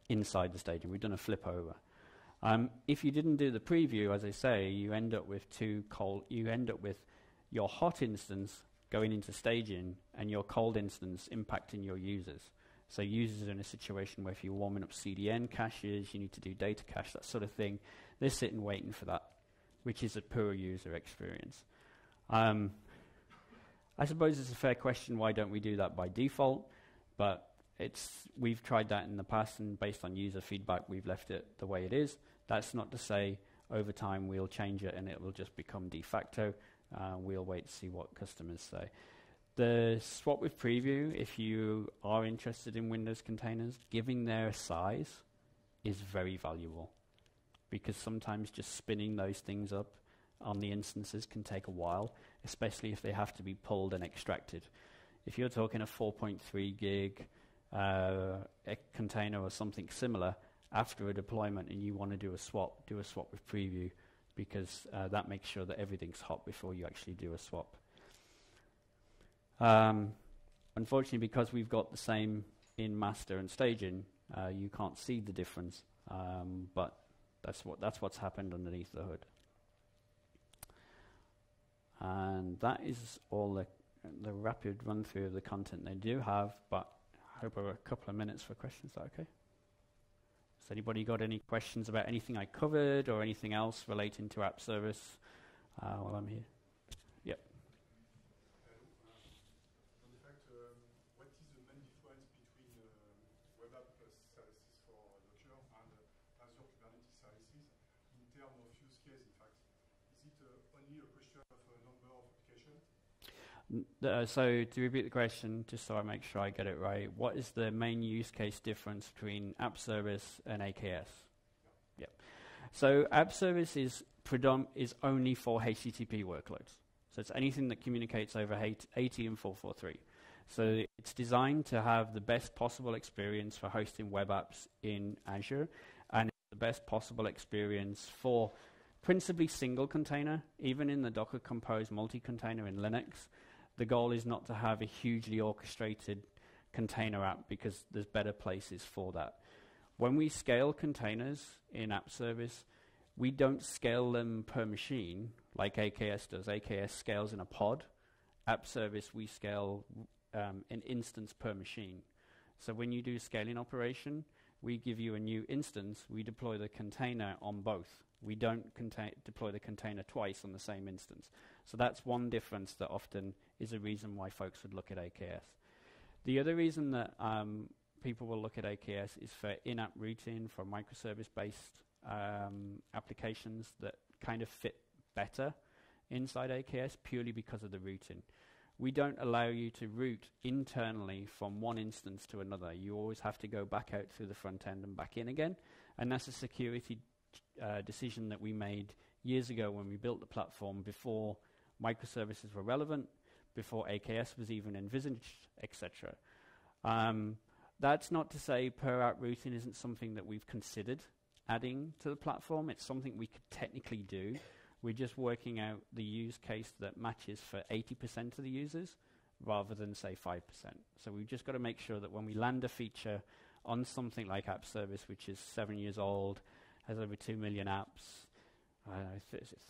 Speaker 4: inside the staging. We've done a flip over. If you didn't do the preview, as I say, you end up with your hot instance going into staging and your cold instance impacting your users. So users are in a situation where if you're warming up CDN caches, you need to do data cache, that sort of thing. They're sitting waiting for that, which is a poor user experience. I suppose it's a fair question, why don't we do that by default? But we've tried that in the past, and based on user feedback, we've left it the way it is. That's not to say over time we'll change it and it will just become de facto. We'll wait to see what customers say. The swap with preview, if you are interested in Windows containers, giving their size is very valuable, because sometimes just spinning those things up on the instances can take a while, especially if they have to be pulled and extracted. If you're talking a 4.3 gig container or something similar after a deployment and you want to do a swap with preview, because that makes sure that everything's hot before you actually do a swap. Unfortunately, because we've got the same in master and staging, you can't see the difference, but that's what's happened underneath the hood. And that is all the rapid run through of the content they do have, but I hope we're a couple of minutes for questions. Is that okay? Has anybody got any questions about anything I covered or anything else relating to App Service while I'm here? Yep.
Speaker 1: In fact, what is the main difference between Web App Services for Docker and Azure Kubernetes services in terms of use case, in fact? Is it only a question of a number of applications?
Speaker 4: So to repeat the question, just so I make sure I get it right, what is the main use case difference between App Service and AKS? Yep. So App Service is is only for HTTP workloads. So it's anything that communicates over 80 and 443. So it's designed to have the best possible experience for hosting web apps in Azure, and the best possible experience for principally single container. Even in the Docker Compose multi-container in Linux, the goal is not to have a hugely orchestrated container app because there's better places for that. When we scale containers in AppService, we don't scale them per machine like AKS does. AKS scales in a pod. AppService, we scale an instance per machine. So when you do scaling operation, we give you a new instance. We deploy the container on both. We don't deploy the container twice on the same instance. So that's one difference that often is a reason why folks would look at AKS. The other reason that people will look at AKS is for in-app routing, for microservice-based applications that kind of fit better inside AKS purely because of the routing. We don't allow you to route internally from one instance to another. You always have to go back out through the front end and back in again. And that's a security decision that we made years ago when we built the platform, before microservices were relevant, before AKS was even envisaged, etc. That's not to say per-app routing isn't something that we've considered adding to the platform. It's something we could technically do. We're just working out the use case that matches for 80% of the users rather than, say, 5%. So we've just got to make sure that when we land a feature on something like AppService, which is 7 years old, has over 2 million apps,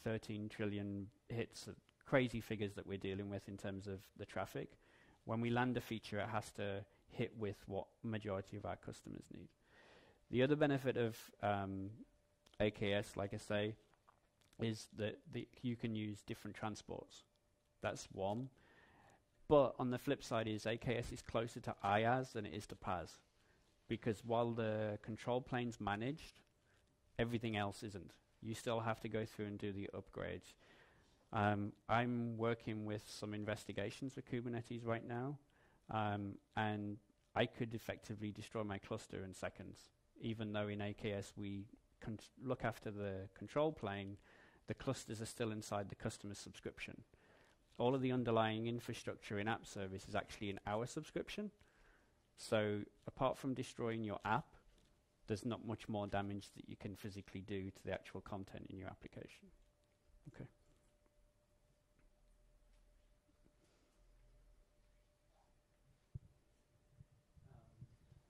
Speaker 4: 13 trillion hits, crazy figures that we're dealing with in terms of the traffic. When we land a feature, it has to hit with what majority of our customers need. The other benefit of AKS, like I say, is that you can use different transports. That's one. But on the flip side is AKS is closer to IaaS than it is to PaaS, because while the control plane's managed, everything else isn't. You still have to go through and do the upgrades. I'm working with some investigations with Kubernetes right now, and I could effectively destroy my cluster in seconds, even though in AKS we look after the control plane. The clusters are still inside the customer's subscription. All of the underlying infrastructure in AppService is actually in our subscription. So apart from destroying your app, there's not much more damage that you can physically do to the actual content in your application. Okay.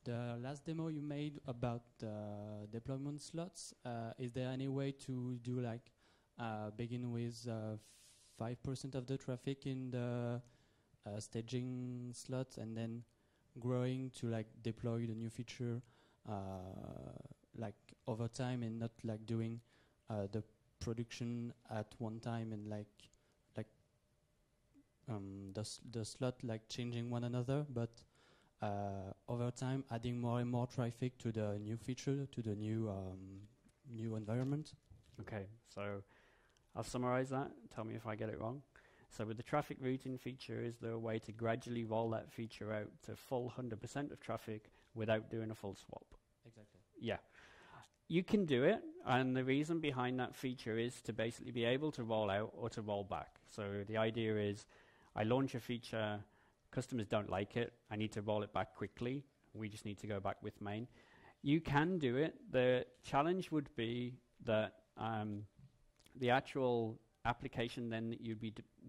Speaker 5: The last demo you made about deployment slots, is there any way to do like begin with 5% of the traffic in the staging slots and then growing to like deploy the new feature like over time, and not like doing the production at one time and like the slot like changing one another, but over time adding more and more traffic to the new feature, to the new environment? Okay, so I'll summarize that. Tell me if I get it wrong. So with the traffic routing feature, is there a way to gradually roll that feature out to full 100% of traffic without doing a full swap? Exactly.
Speaker 4: Yeah. You can do it, and the reason behind that feature is to basically be able to roll out or to roll back. So the idea is I launch a feature, customers don't like it, I need to roll it back quickly, we just need to go back with main. You can do it. The challenge would be that the actual application then that you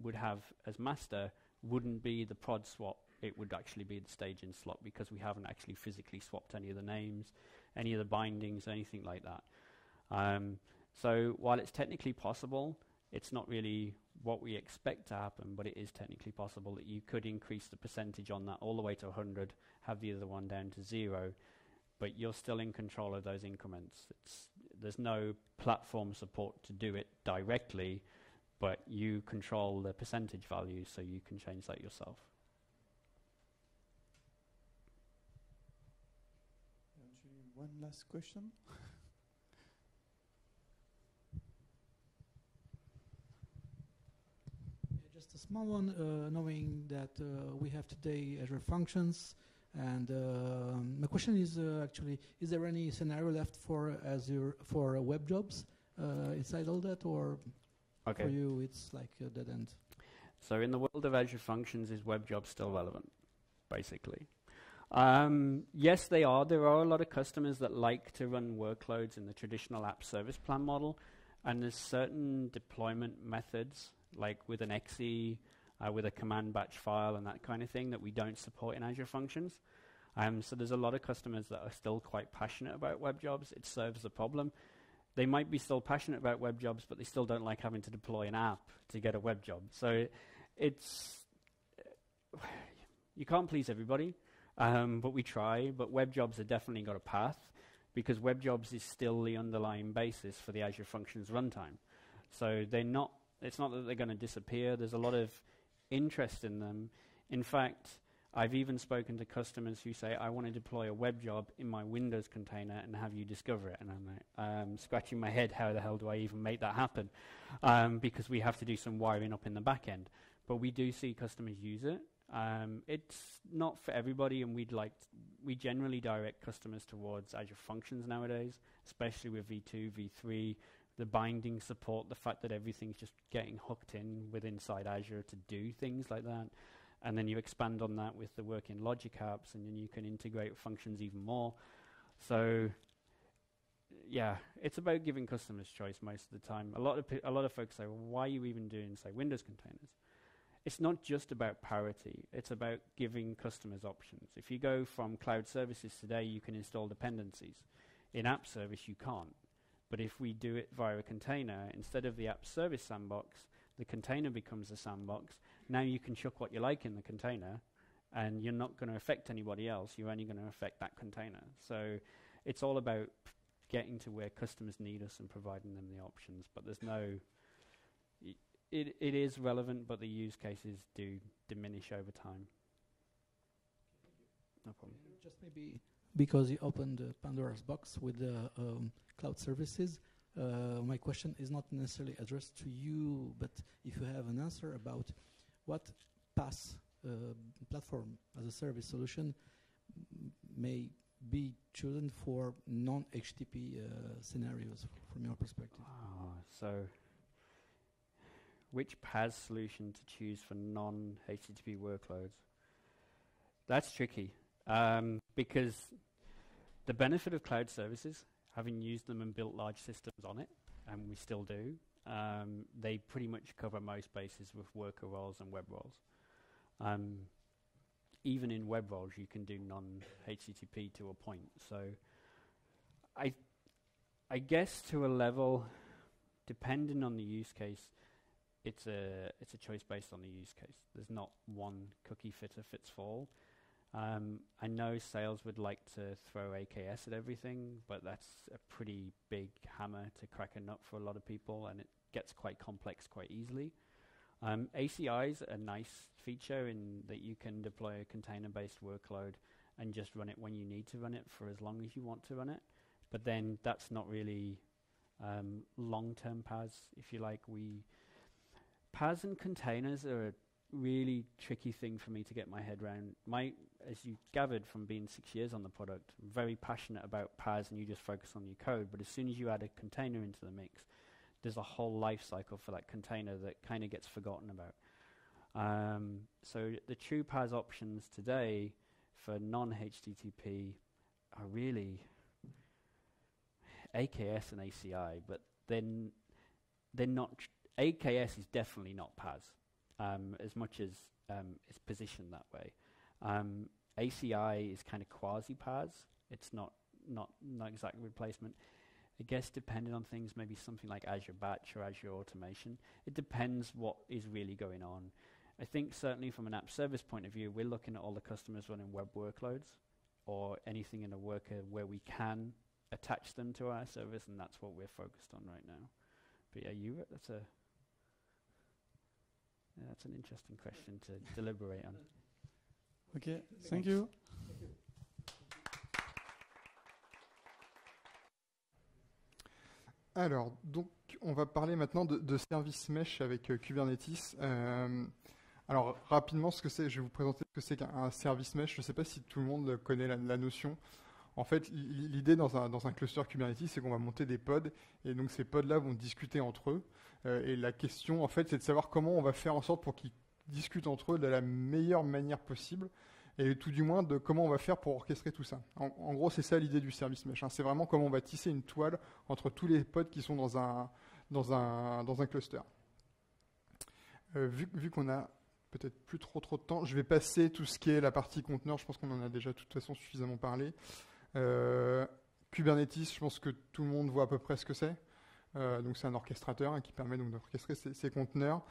Speaker 4: would have as master wouldn't be the prod swap, it would actually be the staging slot, because we haven't actually physically swapped any of the names, any of the bindings, anything like that. So while it's technically possible, it's not really what we expect to happen, but it is technically possible that you could increase the percentage on that all the way to 100, have the other one down to 0, but you're still in control of those increments. There's no platform support to do it directly, but you control the percentage value, so you can change that yourself.
Speaker 2: One last question.
Speaker 6: Just a small one, knowing that we have today Azure Functions, and my question is actually, is there any scenario left for Azure for web jobs inside all that, or
Speaker 4: Okay.
Speaker 6: for you it's like a dead end?
Speaker 4: So in the world of Azure Functions, is web jobs still relevant, basically? Yes, they are. There are a lot of customers that like to run workloads in the traditional app service plan model, and there's certain deployment methods, like with an exe, with a command batch file and that kind of thing, that we don't support in Azure Functions. So there's a lot of customers that are still quite passionate about web jobs. It serves a problem. They might be still passionate about web jobs, but they still don't like having to deploy an app to get a web job. So it's you can't please everybody, but we try. But web jobs have definitely got a path, because web jobs is still the underlying basis for the Azure Functions runtime. So they're not. It's not that they're going to disappear. There's a lot of interest in them. In fact, I've even spoken to customers who say, I want to deploy a web job in my Windows container and have you discover it. And I'm like, scratching my head, how the hell do I even make that happen? Because we have to do some wiring up in the back end. But we do see customers use it. It's not for everybody, and we generally direct customers towards Azure Functions nowadays, especially with V2, V3, the binding support, the fact that everything's just getting hooked in with inside Azure to do things like that. And then you expand on that with the working logic apps, and then you can integrate functions even more. So, yeah, it's about giving customers choice most of the time. A lot of folks say, well, why are you even doing, say, Windows containers? It's not just about parity. It's about giving customers options. If you go from cloud services today, you can install dependencies. In App Service, you can't. But if we do it via a container, instead of the App Service sandbox, the container becomes a sandbox. Now you can chuck what you like in the container, and you're not going to affect anybody else. You're only going to affect that container. So it's all about getting to where customers need us and providing them the options. But there's no... It is relevant, but the use cases do diminish over time. No problem.
Speaker 6: Just maybe because you opened Pandora's box with the cloud services, my question is not necessarily addressed to you, but if you have an answer about what PaaS platform as a service solution may be chosen for non-HTTP scenarios from your perspective.
Speaker 4: So which PaaS solution to choose for non-HTTP workloads? That's tricky, because the benefit of cloud services, having used them and built large systems on it, and we still do, they pretty much cover most bases with worker roles and web roles. Even in web roles, you can do non-HTTP to a point. So I guess to a level, depending on the use case, it's a choice based on the use case. There's not one cookie fits all. I know sales would like to throw AKS at everything, but that's a pretty big hammer to crack a nut for a lot of people, and it gets quite complex quite easily. ACI is a nice feature in that you can deploy a container-based workload and just run it when you need to run it for as long as you want to run it. But then that's not really long-term PaaS, if you like. PaaS and containers are a really tricky thing for me to get my head around. As you gathered from being 6 years on the product, I'm very passionate about PaaS, and you just focus on your code. But as soon as you add a container into the mix, there's a whole life cycle for that container that kind of gets forgotten about. So the true PaaS options today for non-HTTP are really AKS and ACI, but then they're not. AKS is definitely not PaaS, as much as it's positioned that way. ACI is kind of quasi-PaaS. It's not exactly replacement. I guess depending on things, maybe something like Azure Batch or Azure Automation. It depends what is really going on. I think certainly from an app service point of view, we're looking at all the customers running web workloads or anything in a worker where we can attach them to our service, and that's what we're focused on right now. But yeah, that's an interesting question to deliberate on.
Speaker 2: Okay, thank you.
Speaker 7: Alors, donc, on va parler maintenant de service mesh avec Kubernetes. Alors, rapidement, ce que c'est, je vais vous présenter ce que c'est qu'un service mesh. Je ne sais pas si tout le monde connaît la notion. En fait, l'idée dans un cluster Kubernetes, c'est qu'on va monter des pods, et donc ces pods-là vont discuter entre eux. Et la question, en fait, c'est de savoir comment on va faire en sorte pour qu'ils discutent entre eux de la meilleure manière possible, et tout du moins de comment on va faire pour orchestrer tout ça. En gros, c'est ça l'idée du service mesh. C'est vraiment comment on va tisser une toile entre tous les pods qui sont dans un cluster. Vu qu'on a peut-être plus trop de temps, je vais passer tout ce qui est la partie conteneur. Je pense qu'on en a déjà de toute façon suffisamment parlé. Kubernetes, je pense que tout le monde voit à peu près ce que c'est. Donc c'est un orchestrateur qui permet donc d'orchestrer ces conteneurs.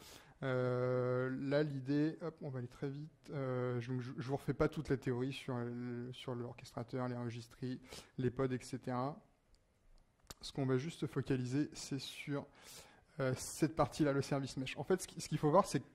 Speaker 7: Là, l'idée, on va aller très vite. Je ne vous refais pas toute la théorie sur l'orchestrateur, les registries, les pods, etc. Ce qu'on va juste focaliser, c'est sur cette partie-là, le service mesh. En fait, ce qu'il faut voir, c'est que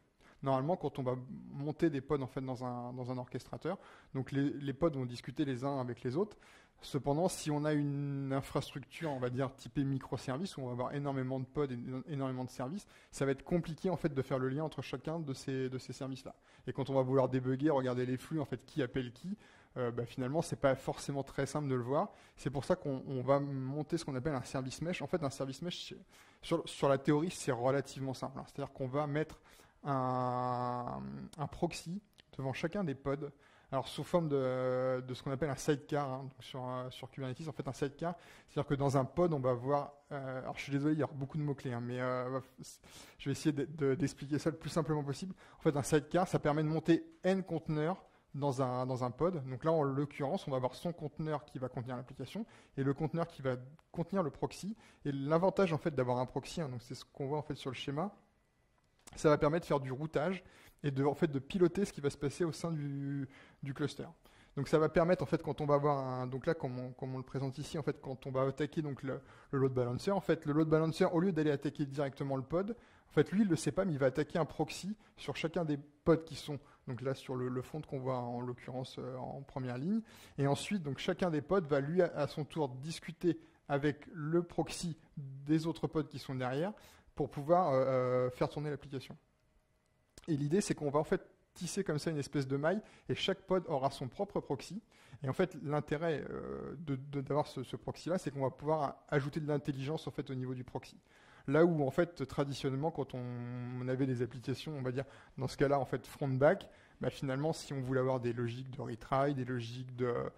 Speaker 7: normalement, quand on va monter des pods en fait, dans un orchestrateur, donc les pods vont discuter les uns avec les autres. Cependant, si on a une infrastructure, on va dire typée microservice, où on va avoir énormément de pods et énormément de services, ça va être compliqué en fait de faire le lien entre chacun de ces services-là. Et quand on va vouloir débugger, regarder les flux, en fait, qui appelle qui, finalement, c'est pas forcément très simple de le voir. C'est pour ça qu'on va monter ce qu'on appelle un service mesh. En fait, un service mesh, sur la théorie, c'est relativement simple. C'est-à-dire qu'on va mettre un proxy devant chacun des pods. Alors, sous forme de ce qu'on appelle un sidecar, donc sur Kubernetes, en fait, un sidecar, c'est-à-dire que dans un pod, on va avoir... alors, je suis désolé, il y a beaucoup de mots-clés, mais je vais essayer d'expliquer ça le plus simplement possible. En fait, un sidecar, ça permet de monter n conteneurs dans un pod. Donc là, en l'occurrence, on va avoir son conteneur qui va contenir l'application et le conteneur qui va contenir le proxy. Et l'avantage, en fait, d'avoir un proxy, donc c'est ce qu'on voit, en fait, sur le schéma, ça va permettre de faire du routage et de piloter ce qui va se passer au sein du cluster. Donc ça va permettre, en fait, quand on va avoir donc là, comme on le présente ici, en fait, quand on va attaquer donc le load balancer, en fait, le load balancer, au lieu d'aller attaquer directement le pod, en fait, lui, il ne le sait pas, mais il va attaquer un proxy sur chacun des pods qui sont donc là sur le front qu'on voit en l'occurrence en première ligne. Et ensuite, donc chacun des pods va lui à son tour discuter avec le proxy des autres pods qui sont derrière pour pouvoir faire tourner l'application. Et l'idée, c'est qu'on va en fait tisser comme ça une espèce de maille et chaque pod aura son propre proxy. Et en fait, l'intérêt d'avoir ce proxy-là, c'est qu'on va pouvoir ajouter de l'intelligence en fait au niveau du proxy. Là où en fait traditionnellement, quand on avait des applications, on va dire dans ce cas-là en fait front-back, finalement, si on voulait avoir des logiques de retry, des logiques de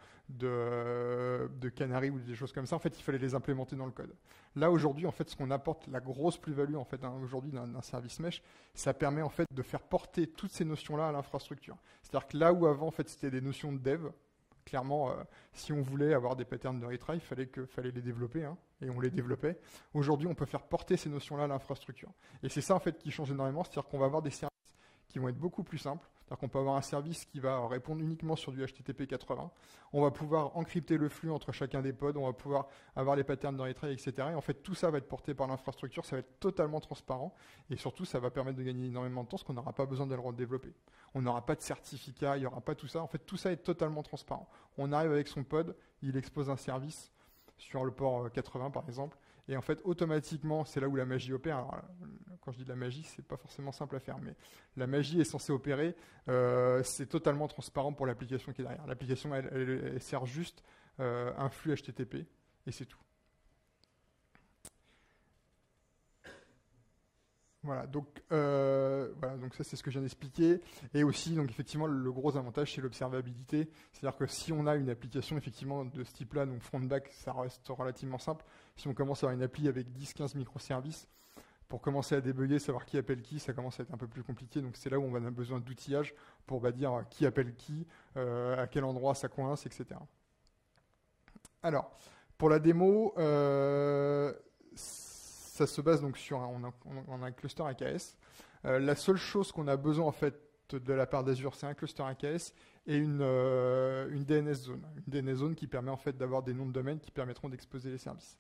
Speaker 7: canary ou des choses comme ça, en fait, il fallait les implémenter dans le code. Là, aujourd'hui, en fait, ce qu'on apporte, la grosse plus-value, en fait, aujourd'hui, d'un service mesh, ça permet, en fait, de faire porter toutes ces notions-là à l'infrastructure. C'est-à-dire que là où avant, en fait, c'était des notions de dev, clairement, si on voulait avoir des patterns de retry, il fallait les développer, et on les développait. Aujourd'hui, on peut faire porter ces notions-là à l'infrastructure. Et c'est ça, en fait, qui change énormément, c'est-à-dire qu'on va avoir des services qui vont être beaucoup plus simples. C'est-à-dire qu'on peut avoir un service qui va répondre uniquement sur du HTTP 80. On va pouvoir encrypter le flux entre chacun des pods. On va pouvoir avoir les patterns de retry, etc. Et en fait, tout ça va être porté par l'infrastructure. Ça va être totalement transparent. Et surtout, ça va permettre de gagner énormément de temps parce qu'on n'aura pas besoin de le redévelopper. On n'aura pas de certificat, il n'y aura pas tout ça. En fait, tout ça est totalement transparent. On arrive avec son pod, il expose un service sur le port 80, par exemple. Et en fait, automatiquement, c'est là où la magie opère. Alors, quand je dis de la magie, c'est pas forcément simple à faire, mais la magie est censée opérer. C'est totalement transparent pour l'application qui est derrière. L'application, elle sert juste un flux HTTP et c'est tout. Voilà, donc ça c'est ce que je viens d'expliquer. Et aussi, donc effectivement, le gros avantage c'est l'observabilité. C'est-à-dire que si on a une application effectivement de ce type-là, donc front-back, ça reste relativement simple. Si on commence à avoir une appli avec 10-15 microservices, pour commencer à débugger, savoir qui appelle qui, ça commence à être un peu plus compliqué. Donc c'est là où on va avoir besoin d'outillage pour dire qui appelle qui, à quel endroit ça coince, etc. Alors, pour la démo, ça se base donc sur on a un cluster AKS. La seule chose qu'on a besoin en fait de la part d'Azure, c'est un cluster AKS et une DNS zone. Une DNS zone qui permet en fait d'avoir des noms de domaine qui permettront d'exposer les services.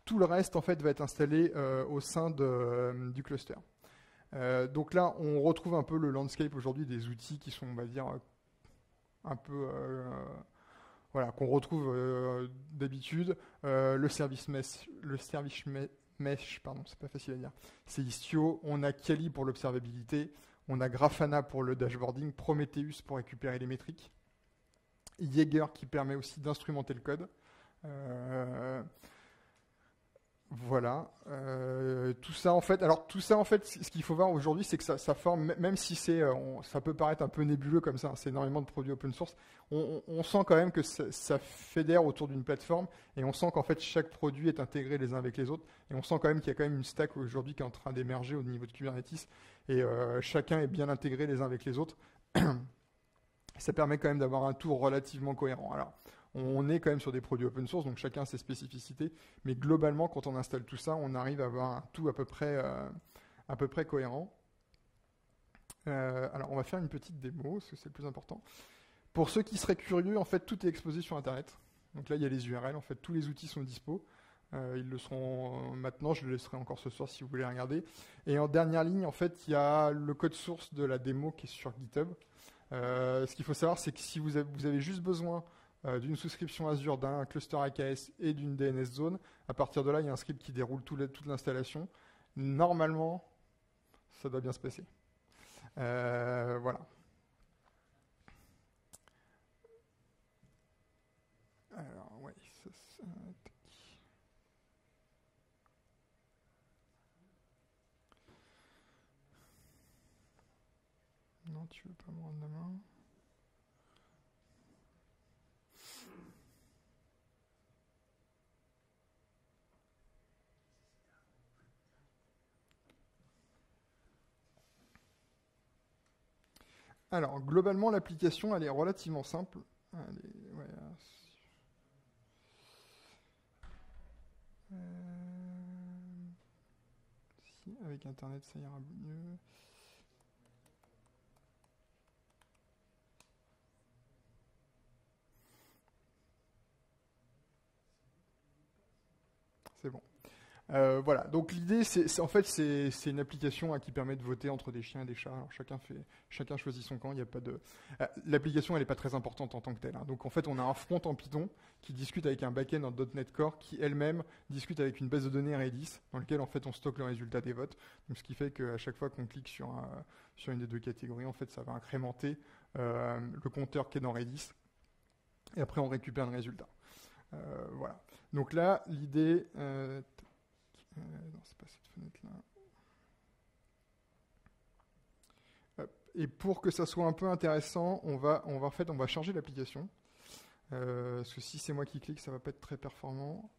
Speaker 7: Tout le reste en fait va être installé au sein du cluster. Donc là, on retrouve un peu le landscape aujourd'hui des outils qui sont, on va dire, un peu qu'on retrouve d'habitude. Le service mesh, pardon, c'est pas facile à dire. C'est Istio, on a Kali pour l'observabilité, on a Grafana pour le dashboarding, Prometheus pour récupérer les métriques. Jaeger qui permet aussi d'instrumenter le code. Voilà. Tout ça en fait, ce qu'il faut voir aujourd'hui, c'est que ça forme, même si ça peut paraître un peu nébuleux comme ça, c'est énormément de produits open source, on sent quand même que ça fédère autour d'une plateforme, et on sent qu'en fait chaque produit est intégré les uns avec les autres, et on sent quand même qu'il y a quand même une stack aujourd'hui qui est en train d'émerger au niveau de Kubernetes, et chacun est bien intégré les uns avec les autres. Ça permet quand même d'avoir un tour relativement cohérent. Alors, on est quand même sur des produits open source, donc chacun a ses spécificités, mais globalement, quand on installe tout ça, on arrive à avoir un tout à peu près cohérent. Alors, on va faire une petite démo, parce que c'est le plus important. Pour ceux qui seraient curieux, en fait, tout est exposé sur Internet. Donc là, il y a les URL, en fait, tous les outils sont dispo. Ils le seront maintenant, je le laisserai encore ce soir si vous voulez regarder. Et en dernière ligne, en fait, il y a le code source de la démo qui est sur GitHub. Ce qu'il faut savoir, c'est que si vous avez juste besoin d'une souscription Azure, d'un cluster AKS et d'une DNS zone, à partir de là, il y a un script qui déroule toute l'installation. Normalement, ça doit bien se passer. Voilà. Alors, ouais, ça. Non, tu veux pas me rendre la main? Alors, globalement, l'application, elle est relativement simple. Si, avec Internet, ça ira mieux. C'est bon. Voilà, donc l'idée, c'est une application qui permet de voter entre des chiens et des chats. Alors, chacun choisit son camp. Il y a pas de. L'application, elle n'est pas très importante en tant que telle. Hein. Donc en fait, on a un front en Python qui discute avec un backend en .NET Core qui elle-même discute avec une base de données Redis dans lequel en fait on stocke le résultat des votes. Donc ce qui fait qu'à chaque fois qu'on clique sur une des deux catégories, en fait, ça va incrémenter le compteur qui est dans Redis. Et après, on récupère le résultat. Voilà. Donc là, l'idée. Non, c'est pas cette fenêtre-là. Et pour que ça soit un peu intéressant, on va charger l'application. Parce que si c'est moi qui clique, ça va pas être très performant.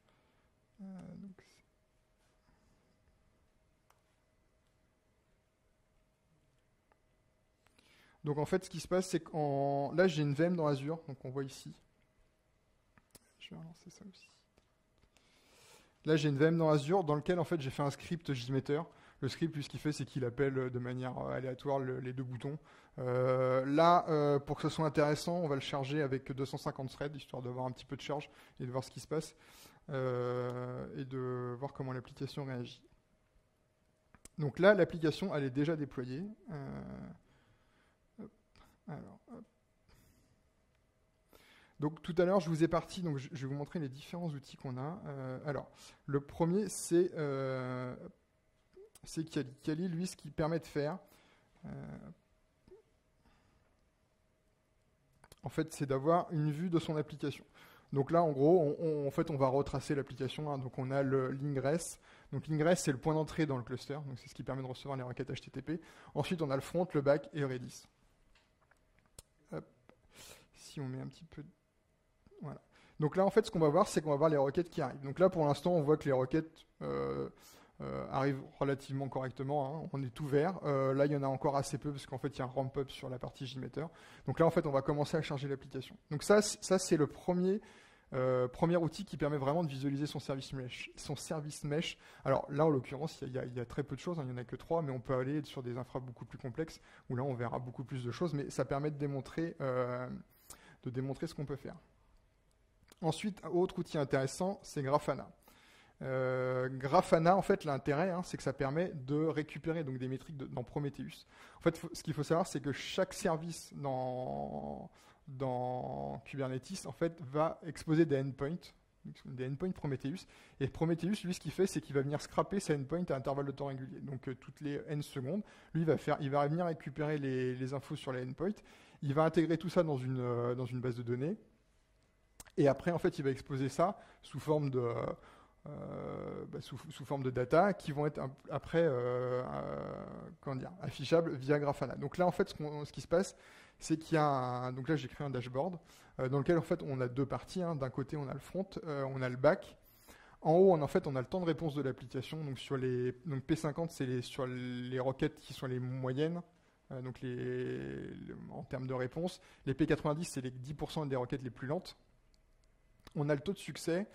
Speaker 7: Donc en fait, ce qui se passe, c'est que là, j'ai une VM dans Azure, donc on voit ici. Je vais relancer ça aussi. Là, j'ai une VM dans Azure dans lequel en fait j'ai fait un script JMeter. Le script, lui, ce qu'il fait, c'est qu'il appelle de manière aléatoire les deux boutons. Là, pour que ce soit intéressant, on va le charger avec 250 threads, histoire d'avoir un petit peu de charge et de voir ce qui se passe et de voir comment l'application réagit. Donc là, l'application, elle est déjà déployée. Donc tout à l'heure, je vous ai parti, donc je vais vous montrer les différents outils qu'on a. Alors, le premier, c'est Kali. Kali, lui, ce qu'il permet de faire, en fait, c'est d'avoir une vue de son application. Donc là, en gros, on va retracer l'application. Hein. Donc on a l'ingress. Donc l'ingress, c'est le point d'entrée dans le cluster. Donc c'est ce qui permet de recevoir les requêtes HTTP. Ensuite, on a le front, le back et le Redis. Hop. Si on met un petit peu... Voilà. Donc là, en fait, ce qu'on va voir, c'est qu'on va voir les requêtes qui arrivent. Donc là, pour l'instant, on voit que les requêtes arrivent relativement correctement. Hein. On est tout vert. Là, il y en a encore assez peu parce qu'en fait, il y a un ramp-up sur la partie JMeter. Donc là, en fait, on va commencer à charger l'application. Donc ça c'est le premier outil qui permet vraiment de visualiser son service mesh. Alors là, en l'occurrence, il y a très peu de choses. Hein. Il n'y en a que 3, mais on peut aller sur des infras beaucoup plus complexes où là, on verra beaucoup plus de choses. Mais ça permet de démontrer ce qu'on peut faire. Ensuite, autre outil intéressant, c'est Grafana. Grafana, en fait, l'intérêt, c'est que ça permet de récupérer donc, des métriques dans Prometheus. En fait, ce qu'il faut savoir, c'est que chaque service dans Kubernetes, en fait, va exposer des endpoints des endpoints Prometheus. Et Prometheus, lui, ce qu'il fait, c'est qu'il va venir scraper ses endpoints à intervalles de temps réguliers. Donc toutes les n secondes, lui, il va venir récupérer les infos sur les endpoints. Il va intégrer tout ça dans une base de données. Et après, en fait, il va exposer ça sous forme de sous forme de data qui vont être après affichables via Grafana. Donc là, en fait, ce qui se passe, c'est qu'il y a donc là, j'ai créé un dashboard dans lequel en fait on a deux parties. Hein. D'un côté, on a le front, on a le back. En haut, en fait, on a le temps de réponse de l'application. Donc donc P50, c'est sur les requêtes qui sont les moyennes. Donc en termes de réponse, les P90, c'est les 10% des requêtes les plus lentes. On a le taux de succès.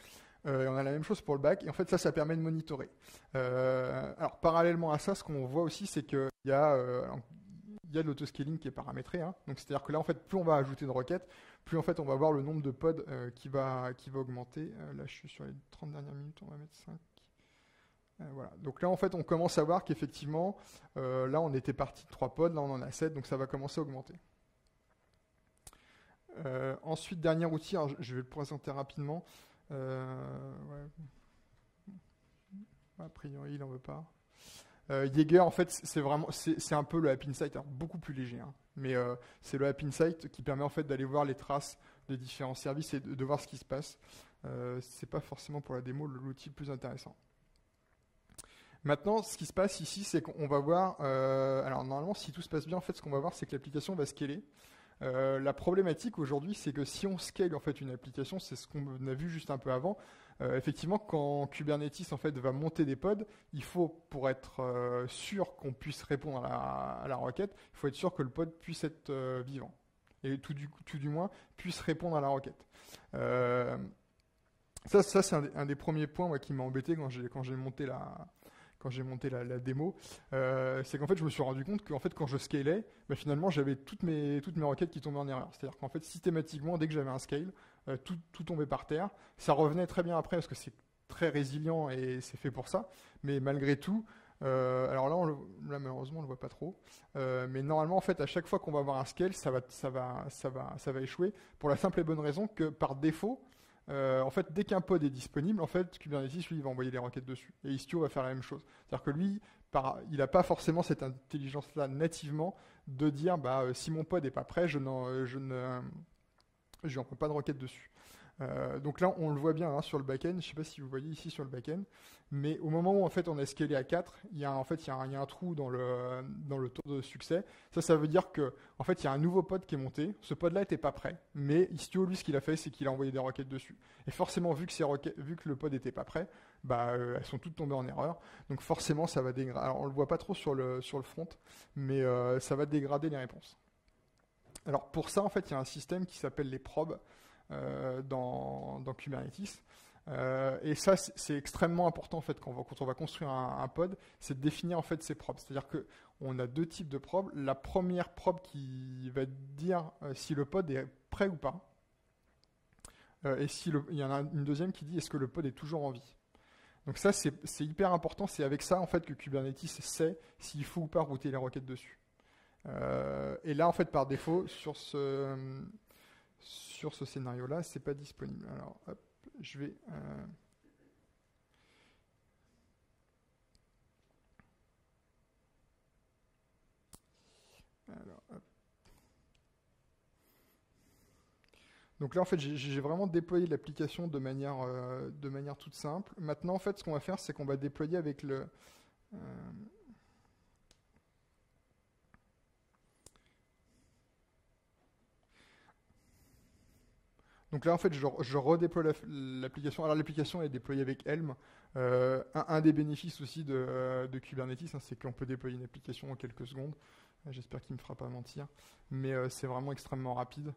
Speaker 7: On a la même chose pour le back, et en fait ça permet de monitorer. Alors parallèlement à ça, ce qu'on voit aussi, c'est qu'il y a de l'autoscaling qui est paramétré. Hein. Donc c'est-à-dire que là, en fait, plus on va ajouter de requêtes, plus en fait on va voir le nombre de pods qui va augmenter. Là, je suis sur les 30 dernières minutes, on va mettre 5. Voilà. Donc là, en fait, on commence à voir qu'effectivement, là, on était parti de 3 pods, là, on en a 7, donc ça va commencer à augmenter. Ensuite, dernier outil, alors, je vais le présenter rapidement. Ouais. A priori, il n'en veut pas. Jaeger, en fait, c'est un peu le App Insight, alors beaucoup plus léger, hein, mais c'est le App Insight qui permet en fait d'aller voir les traces des différents services et de voir ce qui se passe. C'est pas forcément pour la démo l'outil le plus intéressant. Maintenant, ce qui se passe ici, c'est qu'on va voir. Alors normalement, si tout se passe bien, en fait, ce qu'on va voir, c'est que l'application va scaler. La problématique aujourd'hui, c'est que si on scale en fait une application, c'est ce qu'on a vu juste un peu avant. Effectivement, quand Kubernetes en fait va monter des pods, il faut, pour être sûr qu'on puisse répondre à la requête, il faut être sûr que le pod puisse être vivant et tout du moins puisse répondre à la requête. Ça c'est un des premiers points qui m'a embêté quand j'ai monté la démo, c'est qu'en fait je me suis rendu compte qu'en fait quand je scalais, finalement j'avais toutes mes requêtes qui tombaient en erreur. C'est-à-dire qu'en fait systématiquement dès que j'avais un scale, tout tombait par terre. Ça revenait très bien après parce que c'est très résilient et c'est fait pour ça. Mais malgré tout, alors là malheureusement on le voit pas trop. Mais normalement en fait à chaque fois qu'on va avoir un scale, ça va échouer pour la simple et bonne raison que par défaut. En fait, dès qu'un pod est disponible, en fait, Kubernetes, lui, il va envoyer les requêtes dessus. Et Istio va faire la même chose. C'est-à-dire que lui, il n'a pas forcément cette intelligence-là nativement de dire, si mon pod n'est pas prêt, je n'envoie pas de requête dessus. Donc là, on le voit bien hein, sur le back-end. Je ne sais pas si vous voyez ici sur le back-end. Mais au moment où en fait, on a scalé à 4, il y a un trou dans le taux de succès. Ça veut dire que en fait, il y a un nouveau pod qui est monté. Ce pod-là n'était pas prêt. Mais Istio, lui, ce qu'il a fait, c'est qu'il a envoyé des requêtes dessus. Et forcément, vu que le pod n'était pas prêt, elles sont toutes tombées en erreur. Donc forcément, ça va dégrader. Alors, on ne le voit pas trop sur le front, mais ça va dégrader les réponses. Alors pour ça, en fait, il y a un système qui s'appelle les probes dans Kubernetes. Et ça, c'est extrêmement important en fait quand on va construire un pod, c'est de définir en fait ces probes. C'est-à-dire que on a deux types de probes. La première probe qui va dire si le pod est prêt ou pas, et il y en a une deuxième qui dit est-ce que le pod est toujours en vie. Donc ça, c'est hyper important. C'est avec ça en fait que Kubernetes sait s'il faut ou pas router les requêtes dessus. Et là, en fait, par défaut, sur ce scénario-là, c'est pas disponible. Alors, hop, je vais. Alors, hop. Donc là, en fait, j'ai vraiment déployé l'application de manière toute simple. Maintenant, en fait, ce qu'on va faire, c'est qu'on va déployer avec le. Donc là, en fait, je redéploie l'application. Alors, l'application est déployée avec Helm. Un des bénéfices aussi de Kubernetes, hein, c'est qu'on peut déployer une application en quelques secondes. J'espère qu'il ne me fera pas mentir. Mais c'est vraiment extrêmement rapide.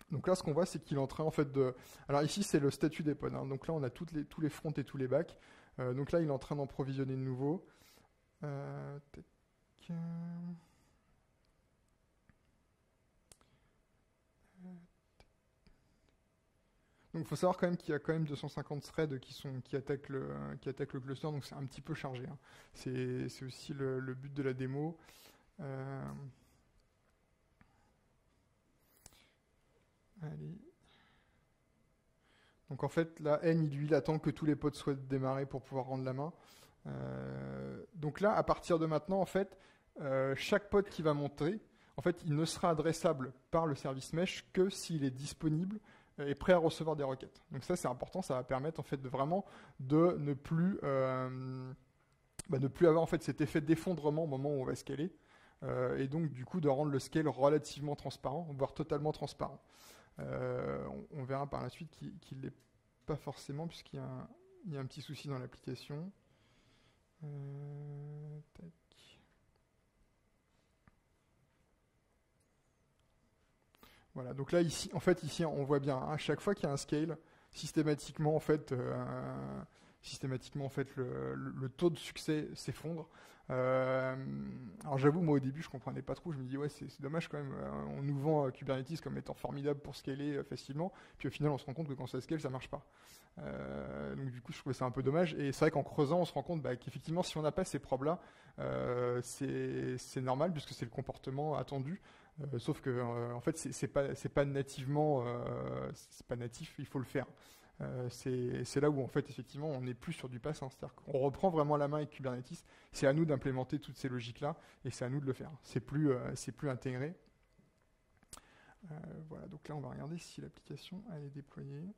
Speaker 7: Donc là, ce qu'on voit, c'est qu'il est en train, en fait, de... Alors ici, c'est le statut des pods. Hein. Donc là, on a tous les fronts et tous les backs. Donc là, il est en train d'en provisionner de nouveau. Donc il faut savoir quand même qu'il y a quand même 250 threads qui attaquent le cluster, donc c'est un petit peu chargé. Hein. C'est aussi le but de la démo. Allez. Donc en fait, là, N, il attend que tous les pods soient démarrés pour pouvoir rendre la main. Donc là, à partir de maintenant, en fait, chaque pod qui va monter, en fait, il ne sera adressable par le service mesh que s'il est disponible et prêt à recevoir des requêtes. Donc ça, c'est important, ça va permettre en fait de vraiment de ne plus avoir en fait cet effet d'effondrement au moment où on va scaler, et donc du coup de rendre le scale relativement transparent, voire totalement transparent. On verra par la suite qu'il ne l'est pas forcément, puisqu'il y a un petit souci dans l'application. Tac. Voilà, donc là ici on voit bien, à chaque fois qu'il y a un scale, systématiquement en fait le taux de succès s'effondre. Alors j'avoue, moi au début je comprenais pas trop, je me dis ouais c'est dommage quand même, on nous vend Kubernetes comme étant formidable pour scaler facilement, puis au final on se rend compte que quand ça scale ça marche pas. Donc du coup je trouvais ça un peu dommage, et c'est vrai qu'en creusant on se rend compte qu'effectivement si on n'a pas ces probes là, c'est normal puisque c'est le comportement attendu. Sauf que en fait c'est pas nativement c'est pas natif, il faut le faire. C'est là où en fait effectivement on n'est plus sur du pass, hein. C'est-à-dire qu'on reprend vraiment la main avec Kubernetes. C'est à nous d'implémenter toutes ces logiques là et c'est à nous de le faire. C'est plus intégré. Voilà, donc là on va regarder si l'application elle est déployée.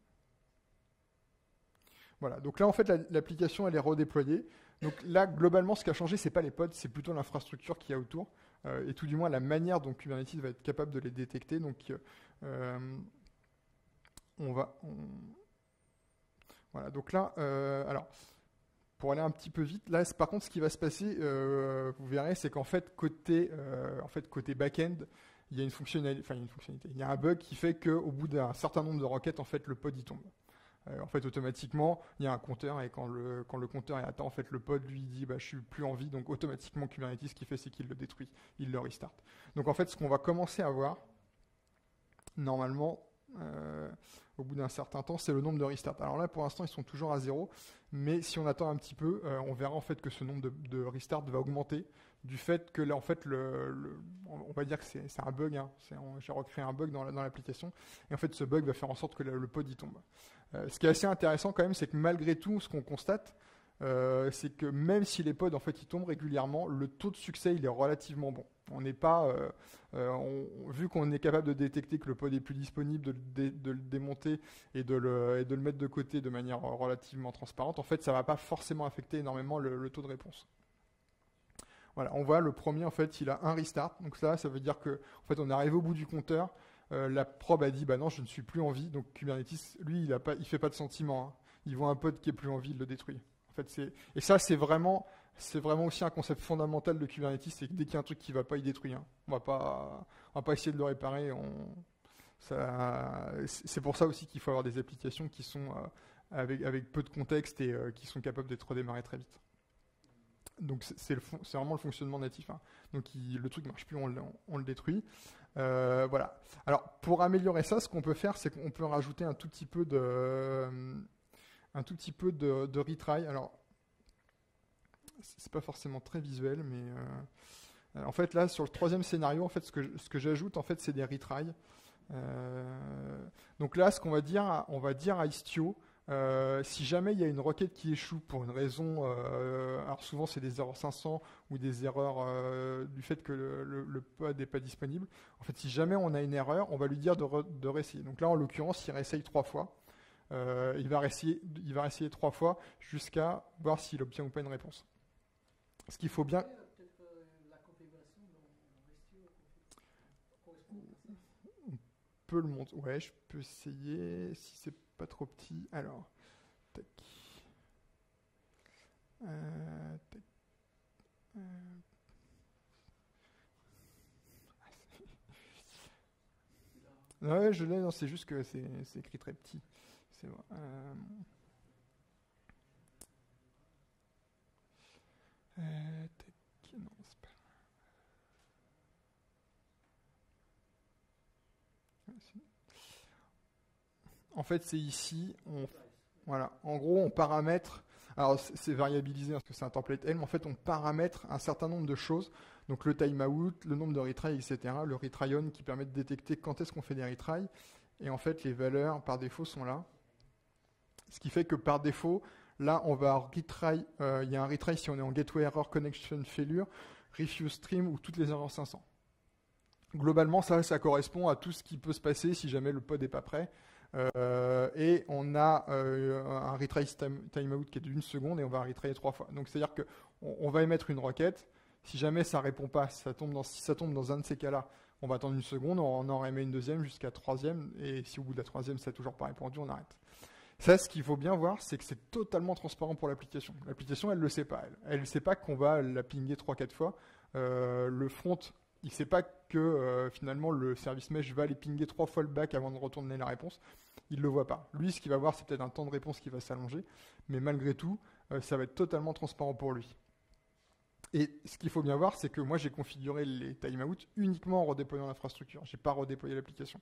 Speaker 7: Voilà, donc là en fait l'application elle est redéployée. Donc là globalement ce qui a changé c'est pas les pods, c'est plutôt l'infrastructure qu'il y a autour, et tout du moins la manière dont Kubernetes va être capable de les détecter. Donc voilà, donc là alors pour aller un petit peu vite, là par contre ce qui va se passer, vous verrez, c'est qu'en fait côté back-end, il y a une fonctionnalité, il y a un bug qui fait qu'au bout d'un certain nombre de requêtes, en fait le pod y tombe. En fait, automatiquement, il y a un compteur, et quand le compteur est atteint, en fait, le pod lui dit je suis plus en vie, donc automatiquement Kubernetes, ce qu'il fait, c'est qu'il le détruit, il le restart. Donc en fait, ce qu'on va commencer à voir, normalement, au bout d'un certain temps, c'est le nombre de restarts. Alors là, pour l'instant, ils sont toujours à 0, mais si on attend un petit peu, on verra en fait que ce nombre de restarts va augmenter, du fait que là, en fait, on va dire que c'est un bug, hein. J'ai recréé un bug dans l'application, et en fait, ce bug va faire en sorte que le pod y tombe. Ce qui est assez intéressant quand même, c'est que malgré tout, ce qu'on constate, c'est que même si les pods en fait ils tombent régulièrement, le taux de succès il est relativement bon. On n'est pas, vu qu'on est capable de détecter que le pod est plus disponible, de le démonter et de le mettre de côté de manière relativement transparente, en fait ça va pas forcément affecter énormément le taux de réponse. Voilà, on voit le premier en fait il a un restart, donc ça veut dire que en fait on est arrivé au bout du compteur. La probe a dit non, je ne suis plus en vie, donc Kubernetes lui il fait pas de sentiment, hein. Il voit un pod qui est plus en vie, il le détruit. En fait, et ça c'est vraiment aussi un concept fondamental de Kubernetes, c'est que dès qu'il y a un truc qui va pas, il détruit, hein. On va pas essayer de le réparer. C'est pour ça aussi qu'il faut avoir des applications qui sont avec peu de contexte et qui sont capables d'être redémarrées très vite. Donc c'est vraiment le fonctionnement natif, hein. Donc le truc marche plus, on le détruit. Voilà. Alors pour améliorer ça, ce qu'on peut faire, c'est qu'on peut rajouter un tout petit peu de retry. Alors c'est pas forcément très visuel, mais en fait là sur le troisième scénario, en fait ce que j'ajoute en fait c'est des retry. Donc là ce qu'on va dire à Istio, si jamais il y a une requête qui échoue pour une raison, alors souvent c'est des erreurs 500 ou des erreurs du fait que le pod n'est pas disponible. En fait, si jamais on a une erreur, on va lui dire de réessayer. Donc là, en l'occurrence, il réessaye 3 fois. Il va réessayer 3 fois jusqu'à voir s'il obtient ou pas une réponse. Ce qu'il faut bien. On peut le montrer. Ouais, je peux essayer si c'est pas trop petit. Alors, tac. Tac. Ouais, je l'ai, non, c'est juste que c'est écrit très petit. C'est vrai. Tac. Non, c'est pas. En fait, c'est ici. Voilà. En gros, on paramètre. Alors, c'est variabilisé parce que c'est un template Helm. En fait, on paramètre un certain nombre de choses. Donc, le timeout, le nombre de retry, etc. Le retry on qui permet de détecter quand est-ce qu'on fait des retry. Et en fait, les valeurs par défaut sont là. Ce qui fait que par défaut, là, on va retry, il y a un retry si on est en gateway error, connection failure, refuse stream ou toutes les erreurs 500. Globalement, ça correspond à tout ce qui peut se passer si jamais le pod n'est pas prêt. Et on a un retry timeout qui est d'1 seconde et on va retryer 3 fois. Donc c'est-à-dire qu'on va émettre une requête. Si jamais ça ne répond pas, si ça tombe dans un de ces cas-là, on va attendre 1 seconde, on en remet une deuxième jusqu'à la troisième. Et si au bout de la troisième, ça n'a toujours pas répondu, on arrête. Ça, ce qu'il faut bien voir, c'est que c'est totalement transparent pour l'application. L'application, elle ne le sait pas. Elle ne sait pas qu'on va la pinguer 3-4 fois. Le front, il ne sait pas que finalement le service mesh va aller pinguer 3 fois le back avant de retourner la réponse. Il ne le voit pas. Lui, ce qu'il va voir, c'est peut-être un temps de réponse qui va s'allonger. Mais malgré tout, ça va être totalement transparent pour lui. Et ce qu'il faut bien voir, c'est que moi, j'ai configuré les timeouts uniquement en redéployant l'infrastructure. Je n'ai pas redéployé l'application.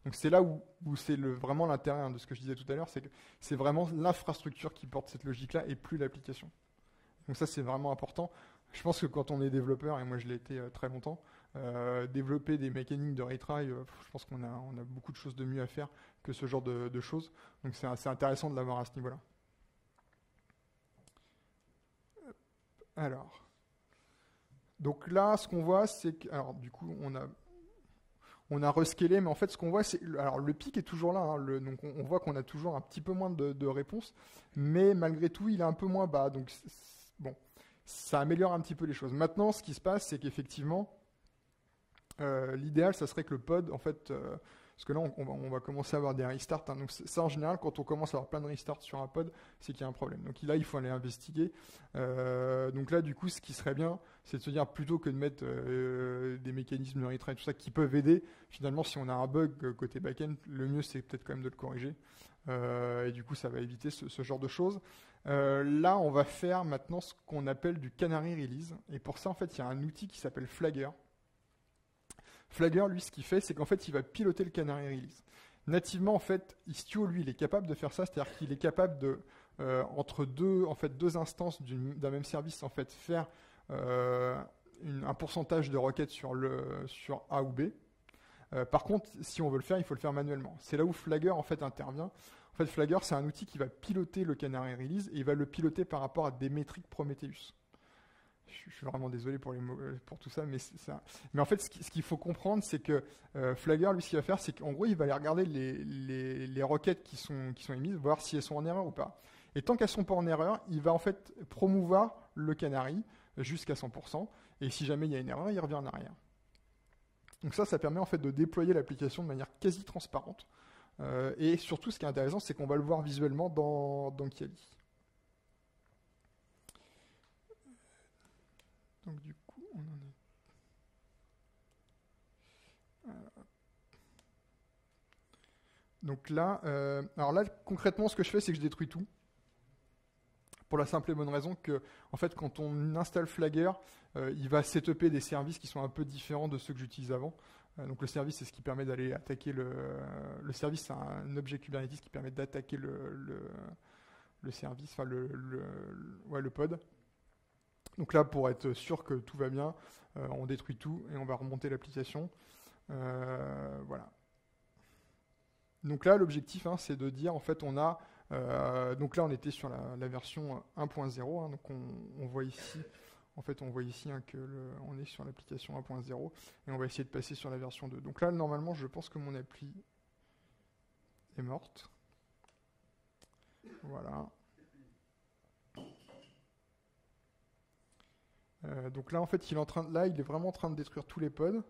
Speaker 7: Donc c'est là où c'est vraiment l'intérêt de ce que je disais tout à l'heure, c'est que c'est vraiment l'infrastructure qui porte cette logique-là et plus l'application. Donc ça, c'est vraiment important. Je pense que quand on est développeur, et moi je l'ai été très longtemps, développer des mécaniques de retry, je pense qu'on a beaucoup de choses de mieux à faire que ce genre de choses. Donc c'est assez intéressant de l'avoir à ce niveau-là. Alors, donc là, ce qu'on voit, c'est que, alors du coup, on a rescalé, mais en fait, ce qu'on voit, c'est, alors le pic est toujours là, donc on voit qu'on a toujours un petit peu moins de réponses, mais malgré tout, il est un peu moins bas. Donc bon, ça améliore un petit peu les choses. Maintenant, ce qui se passe, c'est qu'effectivement, l'idéal, ça serait que le pod, en fait, parce que là, on va commencer à avoir des restarts. Donc ça, en général, quand on commence à avoir plein de restarts sur un pod, c'est qu'il y a un problème. Donc là, il faut aller investiguer. Donc là, du coup, ce qui serait bien, c'est de se dire, plutôt que de mettre des mécanismes de retry, tout ça, qui peuvent aider, finalement, si on a un bug côté back-end, le mieux, c'est peut-être quand même de le corriger. Et du coup, ça va éviter ce genre de choses. Là, on va faire maintenant ce qu'on appelle du canary release. Et pour ça, en fait, il y a un outil qui s'appelle Flagger. Flagger, lui, ce qu'il fait, c'est qu'en fait, il va piloter le canary release. Nativement, en fait, Istio, lui, il est capable de faire ça, c'est-à-dire qu'il est capable de, entre deux instances d'un même service, en fait, faire un pourcentage de requêtes sur A ou B. Par contre, si on veut le faire, il faut le faire manuellement. C'est là où Flagger, en fait, intervient. En fait, Flagger, c'est un outil qui va piloter le canary release et il va le piloter par rapport à des métriques Prometheus. Je suis vraiment désolé pour tout ça, mais ça. Mais en fait, ce qu'il faut comprendre, c'est que Flagger, lui, ce qu'il va faire, c'est qu'en gros, il va aller regarder les requêtes qui sont émises, voir si elles sont en erreur ou pas. Et tant qu'elles ne sont pas en erreur, il va en fait promouvoir le canary jusqu'à 100%. Et si jamais il y a une erreur, il revient en arrière. Donc ça permet en fait de déployer l'application de manière quasi transparente. Et surtout, ce qui est intéressant, c'est qu'on va le voir visuellement dans Kiali. Donc du coup, on en est. Donc là, alors là, concrètement, ce que je fais, c'est que je détruis tout. Pour la simple et bonne raison que, en fait, quand on installe Flagger, il va setuper des services qui sont un peu différents de ceux que j'utilise avant. Donc le service, c'est ce qui permet d'aller attaquer le service, c'est un objet Kubernetes qui permet d'attaquer le service, enfin le pod. Donc là, pour être sûr que tout va bien, on détruit tout et on va remonter l'application. Voilà. Donc là, l'objectif, c'est de dire, en fait, on a... donc là, on était sur la version 1.0. Donc on voit ici, en fait, on est sur l'application 1.0 et on va essayer de passer sur la version 2. Donc là, normalement, je pense que mon appli est morte. Voilà. Donc là, en fait, il est vraiment en train de détruire tous les pods.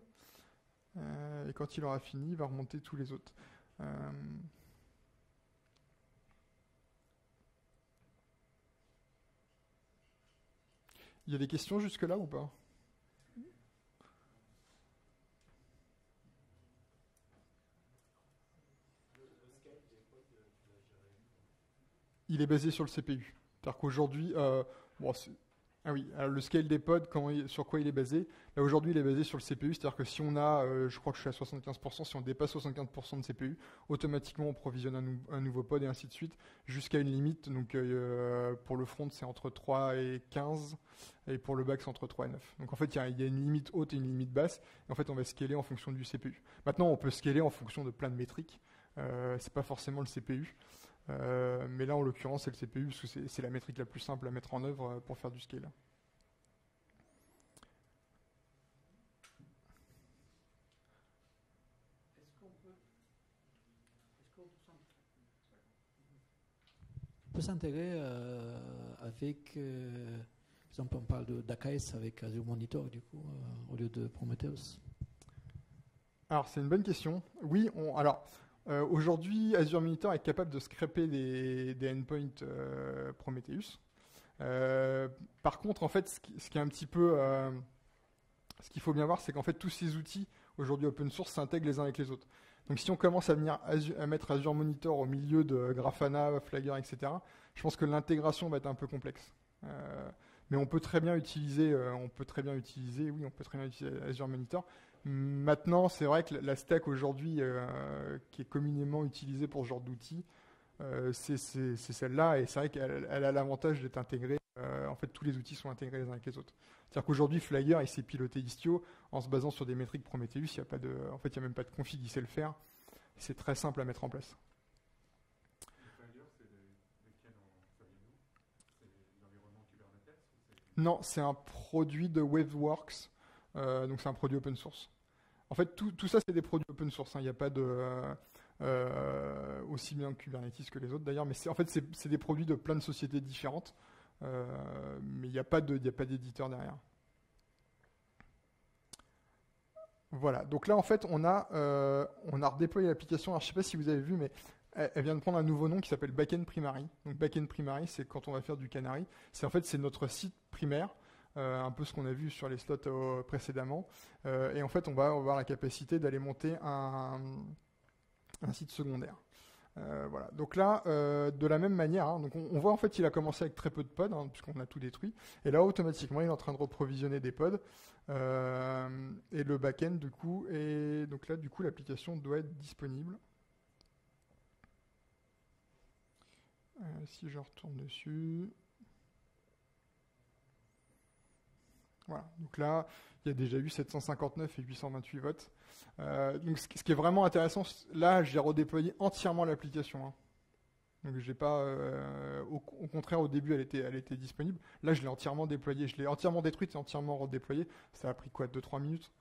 Speaker 7: Et quand il aura fini, il va remonter tous les autres. Il y a des questions jusque-là ou pas? Il est basé sur le CPU. C'est-à-dire qu'aujourd'hui, ah oui, alors le scale des pods, sur quoi il est basé? Là, aujourd'hui, il est basé sur le CPU, c'est-à-dire que si on a, je crois que je suis à 75%, si on dépasse 75% de CPU, automatiquement on provisionne un nouveau pod et ainsi de suite, jusqu'à une limite. Donc pour le front, c'est entre 3 et 15, et pour le back, c'est entre 3 et 9. Donc en fait, il y a une limite haute et une limite basse, et en fait, on va scaler en fonction du CPU. Maintenant, on peut scaler en fonction de plein de métriques, c'est pas forcément le CPU. Mais là, en l'occurrence, c'est le CPU, parce que c'est la métrique la plus simple à mettre en œuvre pour faire du scale.
Speaker 6: On peut s'intégrer avec, par exemple, on parle d'AKS avec Azure Monitor, du coup, au lieu de Prometheus.
Speaker 7: Alors, c'est une bonne question. Oui, aujourd'hui, Azure Monitor est capable de scraper des endpoints Prometheus. Par contre, en fait, ce qui est un petit peu... ce qu'il faut bien voir, c'est qu'en fait, tous ces outils, aujourd'hui open source, s'intègrent les uns avec les autres. Donc, si on commence à mettre Azure Monitor au milieu de Grafana, Flagger, etc., je pense que l'intégration va être un peu complexe. Mais on peut très bien utiliser, Azure Monitor. Maintenant, c'est vrai que la stack aujourd'hui qui est communément utilisée pour ce genre d'outils, c'est celle-là, et c'est vrai qu'elle a l'avantage d'être intégrée. En fait, tous les outils sont intégrés les uns avec les autres. C'est-à-dire qu'aujourd'hui, Flagger, il sait piloter Istio en se basant sur des métriques Prometheus. Il n'y a même pas de config, il sait le faire. C'est très simple à mettre en place.
Speaker 1: Flagger, c'est lequel ça vient d'où? C'est l'environnement Kubernetes?
Speaker 7: Non, c'est un produit de Waveworks. Donc c'est un produit open source. En fait, tout ça, c'est des produits open source. Il n'y a pas de... aussi bien que Kubernetes que les autres d'ailleurs, mais en fait, c'est des produits de plein de sociétés différentes. Mais il n'y a pas d'éditeur derrière. Voilà, donc là en fait on a redéployé l'application. Alors je ne sais pas si vous avez vu, mais elle vient de prendre un nouveau nom qui s'appelle Backend Primary. Donc Backend Primary, c'est quand on va faire du Canary. C'est notre site primaire, un peu ce qu'on a vu sur les slots précédemment. Et en fait on va avoir la capacité d'aller monter un site secondaire. Voilà. Donc là, de la même manière, donc on voit en fait qu'il a commencé avec très peu de pods, puisqu'on a tout détruit. Et là, automatiquement, il est en train de reprovisionner des pods. Et le back-end, du coup, donc là, du coup, l'application doit être disponible. Si je retourne dessus. Voilà. Donc là, il y a déjà eu 759 et 828 votes. Donc ce qui est vraiment intéressant, là, j'ai redéployé entièrement l'application. Donc j'ai pas, au contraire, au début, elle était disponible. Là, je l'ai entièrement déployée, je l'ai entièrement détruite et entièrement redéployée. Ça a pris quoi, 2-3 minutes.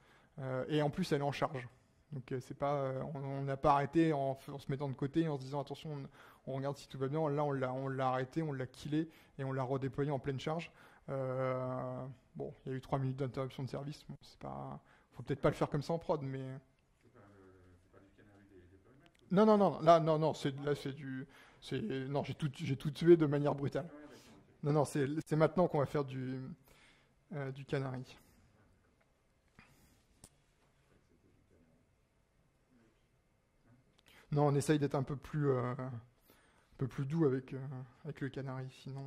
Speaker 7: Et en plus, elle est en charge. Donc c'est pas, on n'a pas arrêté en se mettant de côté, en se disant attention, on regarde si tout va bien. Là, on l'a arrêté, on l'a killé et on l'a redéployé en pleine charge. Bon, il y a eu 3 minutes d'interruption de service. Bon, faut peut-être pas le faire comme ça en prod, mais.
Speaker 1: C'est pas du canary des deployments?
Speaker 7: Non. Là, non. Non, j'ai tout tué de manière brutale. Non, c'est maintenant qu'on va faire du canary. Non, on essaye d'être un peu plus doux avec le canary, sinon.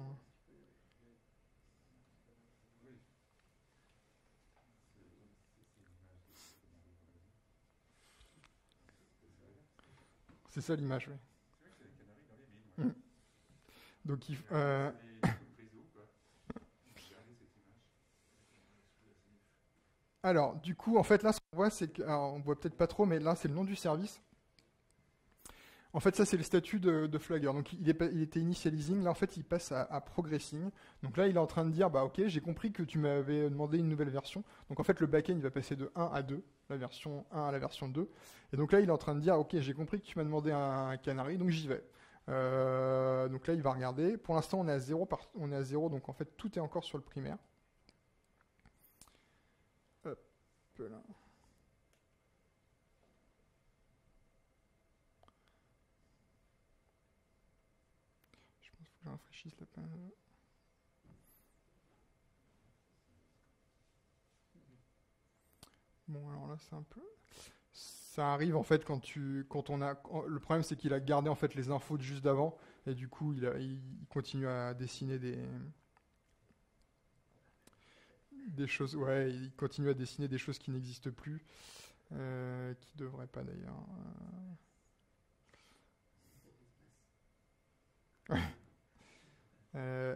Speaker 7: C'est ça l'image, oui. Donc, alors, du coup, en fait, là, ce qu'on voit, c'est que, alors, on voit peut-être pas trop, mais là, c'est le nom du service. En fait, ça, c'est le statut de Flagger. Donc, il était initializing. Là, en fait, il passe à progressing. Donc là, il est en train de dire, bah, ok, j'ai compris que tu m'avais demandé une nouvelle version. Donc, en fait, le backend, il va passer de 1 à 2, la version 1 à la version 2. Et donc là, il est en train de dire, ok, j'ai compris que tu m'as demandé un canary, donc j'y vais. Donc là, il va regarder. Pour l'instant, on est à 0, donc en fait, tout est encore sur le primaire. Hop là. Je pense qu'il faut que je rafraîchisse la page. Bon, alors là, c'est un peu... Ça arrive en fait le problème c'est qu'il a gardé en fait les infos de juste d'avant et du coup il continue à dessiner des choses. Ouais, il continue à dessiner des choses qui n'existent plus, qui devraient pas d'ailleurs.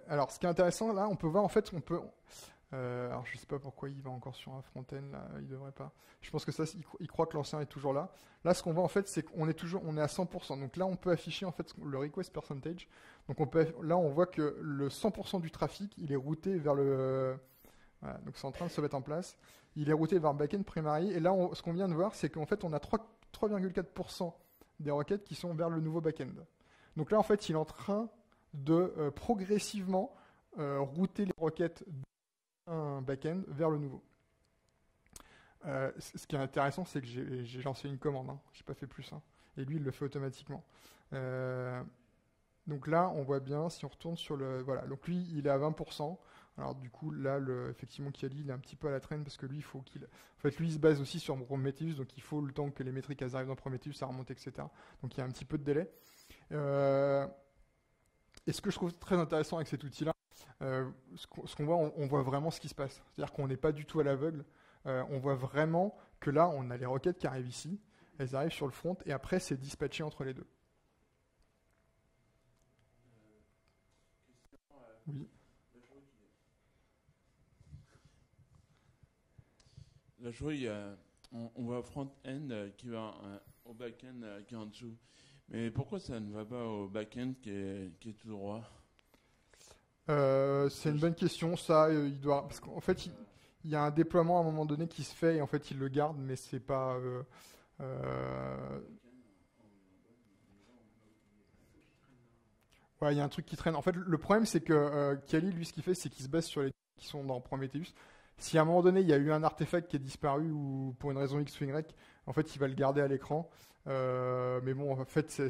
Speaker 7: Alors, ce qui est intéressant là, on peut voir en fait, Alors je sais pas pourquoi il va encore sur un front-end, là, il devrait pas. Je pense que ça, il croit que l'ancien est toujours là. Là, ce qu'on voit en fait, c'est qu'on est à 100%. Donc là, on peut afficher en fait le request percentage. Donc là, on voit que le 100% du trafic, il est routé vers le. Voilà, donc c'est en train de se mettre en place. Il est routé vers le backend primary. Et là, ce qu'on vient de voir, c'est qu'en fait, on a 3,4% des requêtes qui sont vers le nouveau backend. Donc là, en fait, il est en train de progressivement router les requêtes d'un backend vers le nouveau. Ce qui est intéressant, c'est que j'ai lancé une commande. Hein. Je n'ai pas fait plus. Hein. Et lui, il le fait automatiquement. Donc là, on voit bien, si on retourne sur le... Voilà, donc lui, il est à 20%. Alors du coup, là, effectivement, Kali, il est un petit peu à la traîne parce que lui, il faut qu'il... En fait, lui, il se base aussi sur Prometheus, donc il faut le temps que les métriques arrivent dans Prometheus, ça remonte, etc. Donc il y a un petit peu de délai. Et ce que je trouve très intéressant avec cet outil-là, ce qu'on voit, on voit vraiment ce qui se passe. C'est-à-dire qu'on n'est pas du tout à l'aveugle. On voit vraiment que là, on a les requêtes qui arrivent ici, elles arrivent sur le front, et après, c'est dispatché entre les deux. Oui.
Speaker 8: Là, je vois, on voit front-end qui va au back-end qui est en dessous. Mais pourquoi ça ne va pas au back-end qui est tout droit?
Speaker 7: C'est une bonne question. Ça, il doit... Parce qu'en fait, il y a un déploiement à un moment donné qui se fait et en fait, il le garde, mais c'est pas... Ouais, il y a un truc qui traîne. En fait, le problème, c'est que Kali, lui, ce qu'il fait, c'est qu'il se base sur les qui sont dans Prometheus. Si à un moment donné, il y a eu un artefact qui est disparu ou pour une raison X ou Y, en fait, il va le garder à l'écran. Mais bon, en fait, il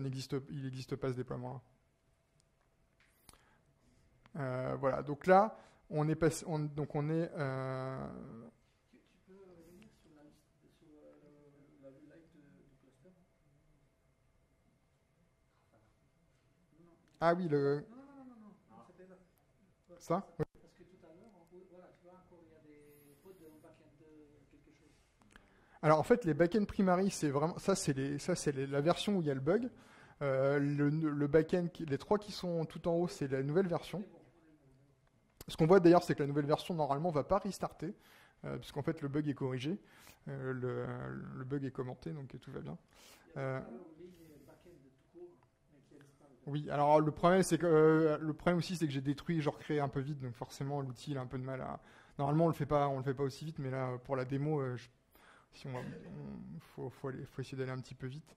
Speaker 7: n'existe pas ce déploiement-là. Voilà, donc là, on est passé, donc on est.
Speaker 6: Tu peux revenir sur la vue live du cluster?
Speaker 7: Ah oui, le.
Speaker 6: Non, c'était là.
Speaker 7: Ça? Oui.
Speaker 6: Parce que tout à l'heure, voilà, tu vois encore, il y a des pods de backend quelque chose.
Speaker 7: Alors en fait, les backend primary, c'est vraiment ça, c'est la version où il y a le bug. Le backend, les trois qui sont tout en haut, c'est la nouvelle version. Ce qu'on voit d'ailleurs, c'est que la nouvelle version, normalement, ne va pas restarter, puisqu'en fait, le bug est corrigé. Le bug est commenté, donc tout va bien. Oui, alors le problème, c'est que le problème aussi, c'est que j'ai détruit, je recrée un peu vite, donc forcément, l'outil, il a un peu de mal à... Normalement, on le fait pas aussi vite, mais là, pour la démo, faut essayer d'aller un petit peu vite.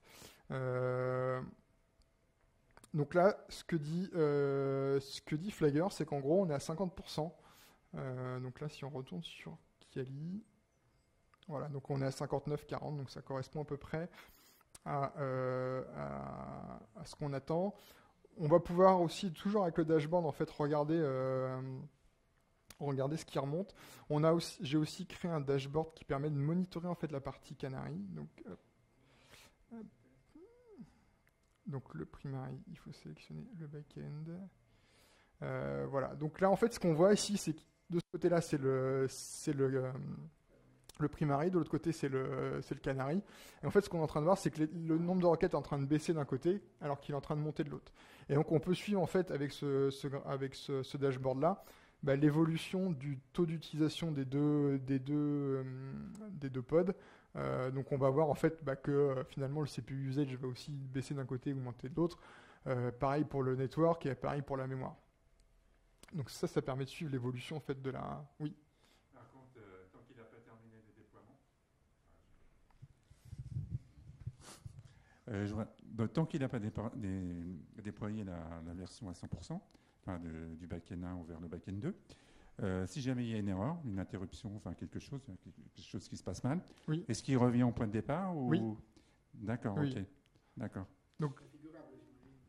Speaker 7: Donc là, ce que dit Flagger, c'est qu'en gros, on est à 50%. Donc là, si on retourne sur Kali, voilà, donc on est à 59,40, donc ça correspond à peu près à ce qu'on attend. On va pouvoir aussi, toujours avec le dashboard, en fait, regarder ce qui remonte. J'ai aussi créé un dashboard qui permet de monitorer en fait la partie canary. Donc le primary, il faut sélectionner le back-end. Voilà. Donc là, en fait, ce qu'on voit ici, c'est que de ce côté-là, c'est le primary, de l'autre côté, c'est le canary. Et en fait, ce qu'on est en train de voir, c'est que le nombre de requêtes est en train de baisser d'un côté, alors qu'il est en train de monter de l'autre. Et donc, on peut suivre en fait avec ce dashboard-là, l'évolution du taux d'utilisation des deux pods. Donc on va voir en fait que finalement le CPU usage va aussi baisser d'un côté ou monter de l'autre. Pareil pour le network et pareil pour la mémoire. Donc ça permet de suivre l'évolution en fait de la... Oui.
Speaker 1: Par contre, tant qu'il n'a pas terminé les déploiements... tant qu'il n'a pas déployé la version à 100%, enfin du backend 1 vers le backend 2, si jamais il y a une erreur, une interruption, enfin quelque chose qui se passe mal,
Speaker 7: oui.
Speaker 1: Est-ce qu'il revient au point de départ ou...
Speaker 7: Oui.
Speaker 1: D'accord,
Speaker 7: oui.
Speaker 1: Ok. D'accord.
Speaker 7: Donc,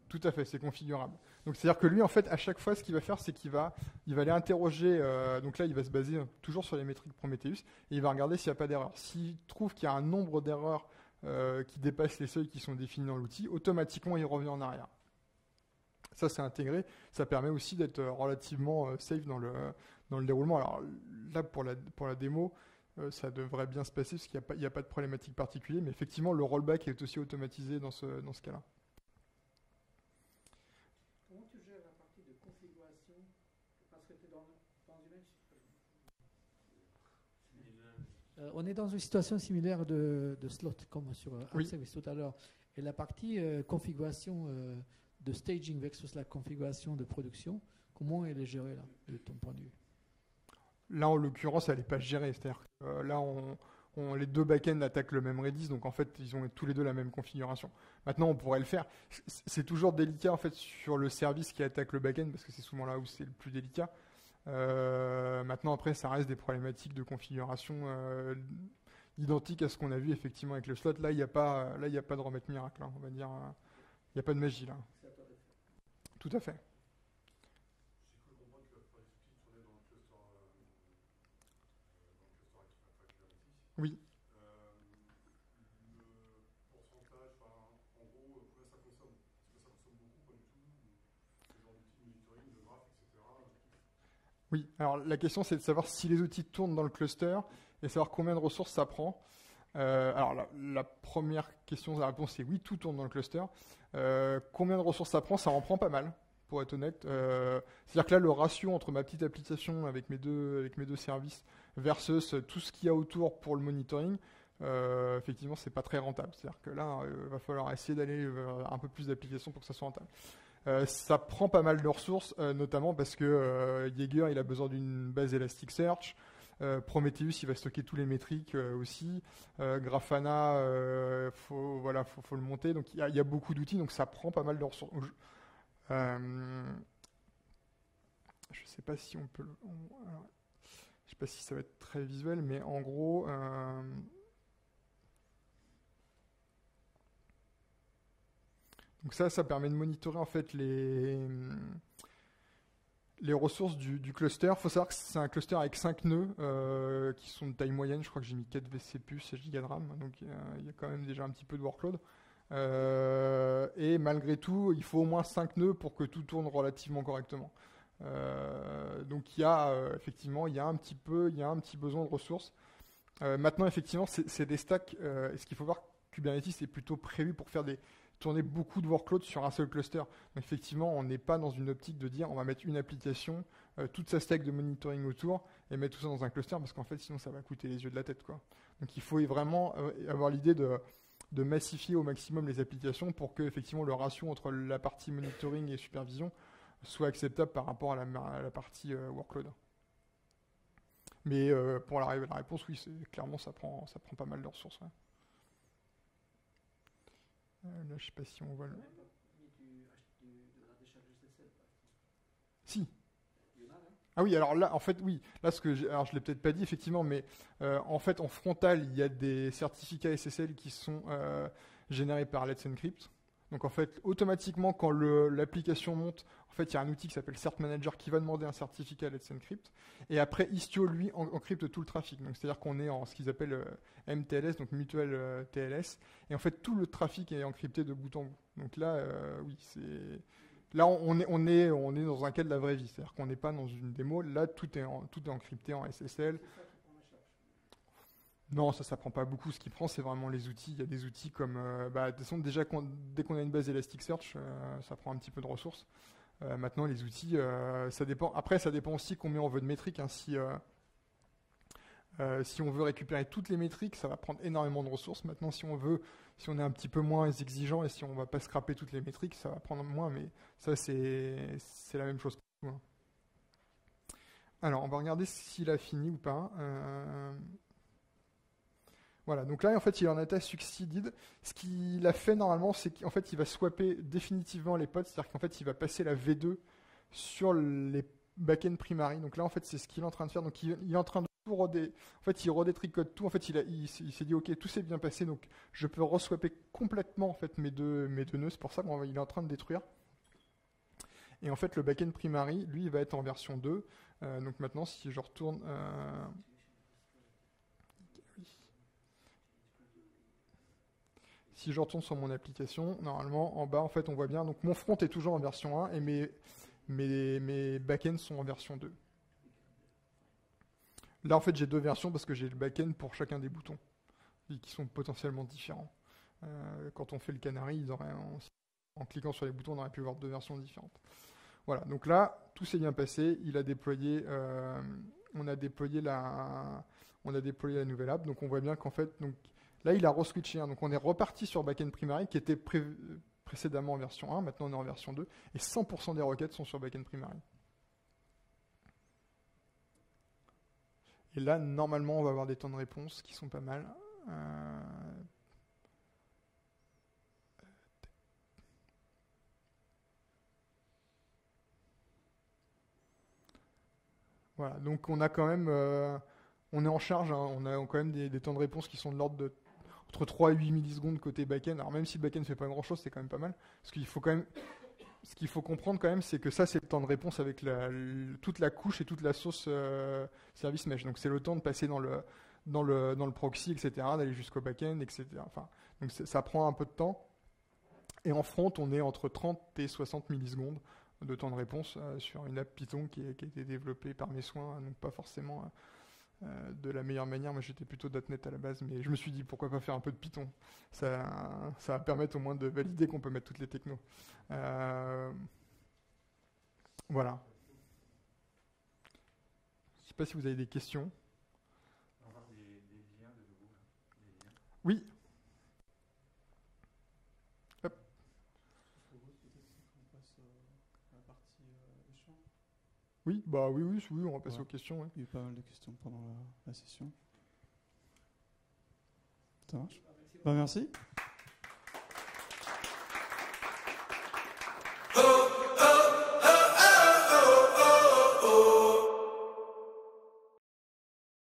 Speaker 7: tout à fait, c'est configurable. Donc c'est-à-dire que lui, en fait, à chaque fois, ce qu'il va faire, c'est qu'il va aller interroger. Donc là, il va se baser toujours sur les métriques Prometheus et il va regarder s'il n'y a pas d'erreur. S'il trouve qu'il y a un nombre d'erreurs qui dépassent les seuils qui sont définis dans l'outil, automatiquement, il revient en arrière. Ça, c'est intégré. Ça permet aussi d'être relativement safe dans le déroulement. Alors là, pour la démo, ça devrait bien se passer parce qu'il n'y a pas de problématique particulière. Mais effectivement, le rollback est aussi automatisé dans ce cas-là.
Speaker 6: Comment tu gères la partie de configuration? Parce que tu es dans une On est dans une situation similaire de slot, comme sur
Speaker 7: Oui.
Speaker 6: AppService tout à l'heure. Et la partie configuration de staging versus la configuration de production, comment elle est gérée là, de ton point de vue?
Speaker 7: Là, en l'occurrence, elle n'est pas gérée. C'est-à-dire que là, les deux backends attaquent le même Redis, donc en fait, ils ont tous les deux la même configuration. Maintenant, on pourrait le faire. C'est toujours délicat en fait sur le service qui attaque le backend, parce que c'est souvent là où c'est le plus délicat. Maintenant, après, ça reste des problématiques de configuration identiques à ce qu'on a vu effectivement avec le slot. Là, il n'y a pas de remède miracle, hein, on va dire. Il n'y a pas de magie là. Tout à fait. Oui.
Speaker 1: Le pourcentage, en gros, combien ça consomme? Est-ce que ça consomme beaucoup, pas du tout? Ce genre d'outils de monitoring, de graphes, etc.
Speaker 7: Oui, alors la question c'est de savoir si les outils tournent dans le cluster et savoir combien de ressources ça prend. Alors la première question, la réponse c'est oui, tout tourne dans le cluster. Combien de ressources ça prend? Ça en prend pas mal, pour être honnête. C'est-à-dire que là, le ratio entre ma petite application avec mes deux services versus tout ce qu'il y a autour pour le monitoring, effectivement, c'est pas très rentable. C'est-à-dire que là, il va falloir essayer d'aller vers un peu plus d'applications pour que ça soit rentable. Ça prend pas mal de ressources, notamment parce que Jaeger, il a besoin d'une base Elasticsearch. Prometheus, il va stocker tous les métriques aussi. Grafana, faut le monter. Donc il y a beaucoup d'outils, donc ça prend pas mal de ressources. Je sais pas si on peut. Je sais pas si ça va être très visuel, mais en gros. Donc ça permet de monitorer en fait les ressources du cluster. Il faut savoir que c'est un cluster avec 5 nœuds qui sont de taille moyenne. Je crois que j'ai mis 4 VCPU, 16 Go de RAM. Donc il y a quand même déjà un petit peu de workload. Et malgré tout, il faut au moins 5 nœuds pour que tout tourne relativement correctement. Donc il y a effectivement un petit besoin de ressources. Maintenant, effectivement, c'est des stacks. Ce qu'il faut voir, Kubernetes est plutôt prévu pour faire tourner beaucoup de workloads sur un seul cluster. Donc effectivement, on n'est pas dans une optique de dire on va mettre une application, toute sa stack de monitoring autour et mettre tout ça dans un cluster parce qu'en fait sinon ça va coûter les yeux de la tête, quoi. Donc il faut vraiment avoir l'idée de massifier au maximum les applications pour que effectivement le ratio entre la partie monitoring et supervision soit acceptable par rapport à la partie workload. Mais pour la réponse, oui, clairement ça prend pas mal de ressources. Ouais. Là, je sais pas si on voit le. Si. Ah oui, alors là, en fait, oui. Là, alors je l'ai peut-être pas dit effectivement, mais en fait, en frontal, il y a des certificats SSL qui sont générés par Let's Encrypt. Donc en fait, automatiquement, quand l'application monte, en fait, il y a un outil qui s'appelle Cert Manager qui va demander un certificat Let's Encrypt. Et après, Istio, lui, encrypte tout le trafic. Donc c'est-à-dire qu'on est en ce qu'ils appellent MTLS, donc Mutual TLS. Et en fait, tout le trafic est encrypté de bout en bout. Donc là, oui, c'est... Là, on est dans un cas de la vraie vie. C'est-à-dire qu'on n'est pas dans une démo. Là, tout est encrypté en SSL. Non, ça prend pas beaucoup. Ce qui prend, c'est vraiment les outils. Il y a des outils comme... de toute façon, déjà, dès qu'on a une base Elasticsearch, ça prend un petit peu de ressources. Maintenant, les outils, ça dépend. Après, ça dépend aussi combien on veut de métriques. Hein. Si on veut récupérer toutes les métriques, ça va prendre énormément de ressources. Maintenant, si on est un petit peu moins exigeant et si on va pas scraper toutes les métriques, ça va prendre moins. Mais ça, c'est la même chose pour tout. Hein. Alors, on va regarder s'il a fini ou pas. Voilà, donc là, en fait, il en a succeeded. Ce qu'il a fait normalement, c'est qu'en fait, il va swapper définitivement les pods, c'est-à-dire qu'en fait, il va passer la V2 sur les backend primary. Donc là, en fait, c'est ce qu'il est en train de faire. Donc, il est en train de tout roder. En fait, il retricote tout. En fait, il s'est dit, OK, tout s'est bien passé, donc je peux reswapper complètement en fait, mes deux nœuds. C'est pour ça qu'il est en train de détruire. Et en fait, le backend primary, lui, il va être en version 2. Donc maintenant, si je retourne... Si je retourne sur mon application, normalement, en bas, en fait, on voit bien. Donc, mon front est toujours en version 1 et mes backends sont en version 2. Là, en fait, j'ai deux versions parce que j'ai le backend pour chacun des boutons qui sont potentiellement différents. Quand on fait le canary, en cliquant sur les boutons, on aurait pu voir deux versions différentes. Voilà. Donc là, tout s'est bien passé. On a déployé on a déployé la nouvelle app. Donc on voit bien qu'en fait, donc, là il a re-switché. Donc on est reparti sur backend primary qui était précédemment en version 1, maintenant on est en version 2, et 100% des requêtes sont sur backend primary. Et là, normalement, on va avoir des temps de réponse qui sont pas mal. Voilà, donc on a quand même, on est en charge, hein, on a quand même des temps de réponse qui sont de l'ordre de entre 3 et 8 millisecondes côté backend. Alors même si le backend ne fait pas grand chose, c'est quand même pas mal. Parce qu'il faut quand même, ce qu'il faut comprendre quand même, c'est que ça, c'est le temps de réponse avec toute la couche et toute la sauce service mesh. Donc c'est le temps de passer dans le proxy, etc., d'aller jusqu'au backend, etc. Enfin, donc ça prend un peu de temps. Et en front, on est entre 30 et 60 millisecondes de temps de réponse sur une app Python qui a été développée par mes soins, donc pas forcément de la meilleure manière. Moi, j'étais plutôt .NET à la base, mais je me suis dit pourquoi pas faire un peu de Python. Ça va permettre au moins de valider qu'on peut mettre toutes les technos. Voilà. Je ne sais pas si vous avez des questions.
Speaker 1: On va voir des liens de nouveau.
Speaker 7: Oui. Hop. Oui, bah oui, on va passer aux questions. Ouais.
Speaker 2: Il y a eu pas mal de questions pendant la session. Ça marche ? Bah, merci.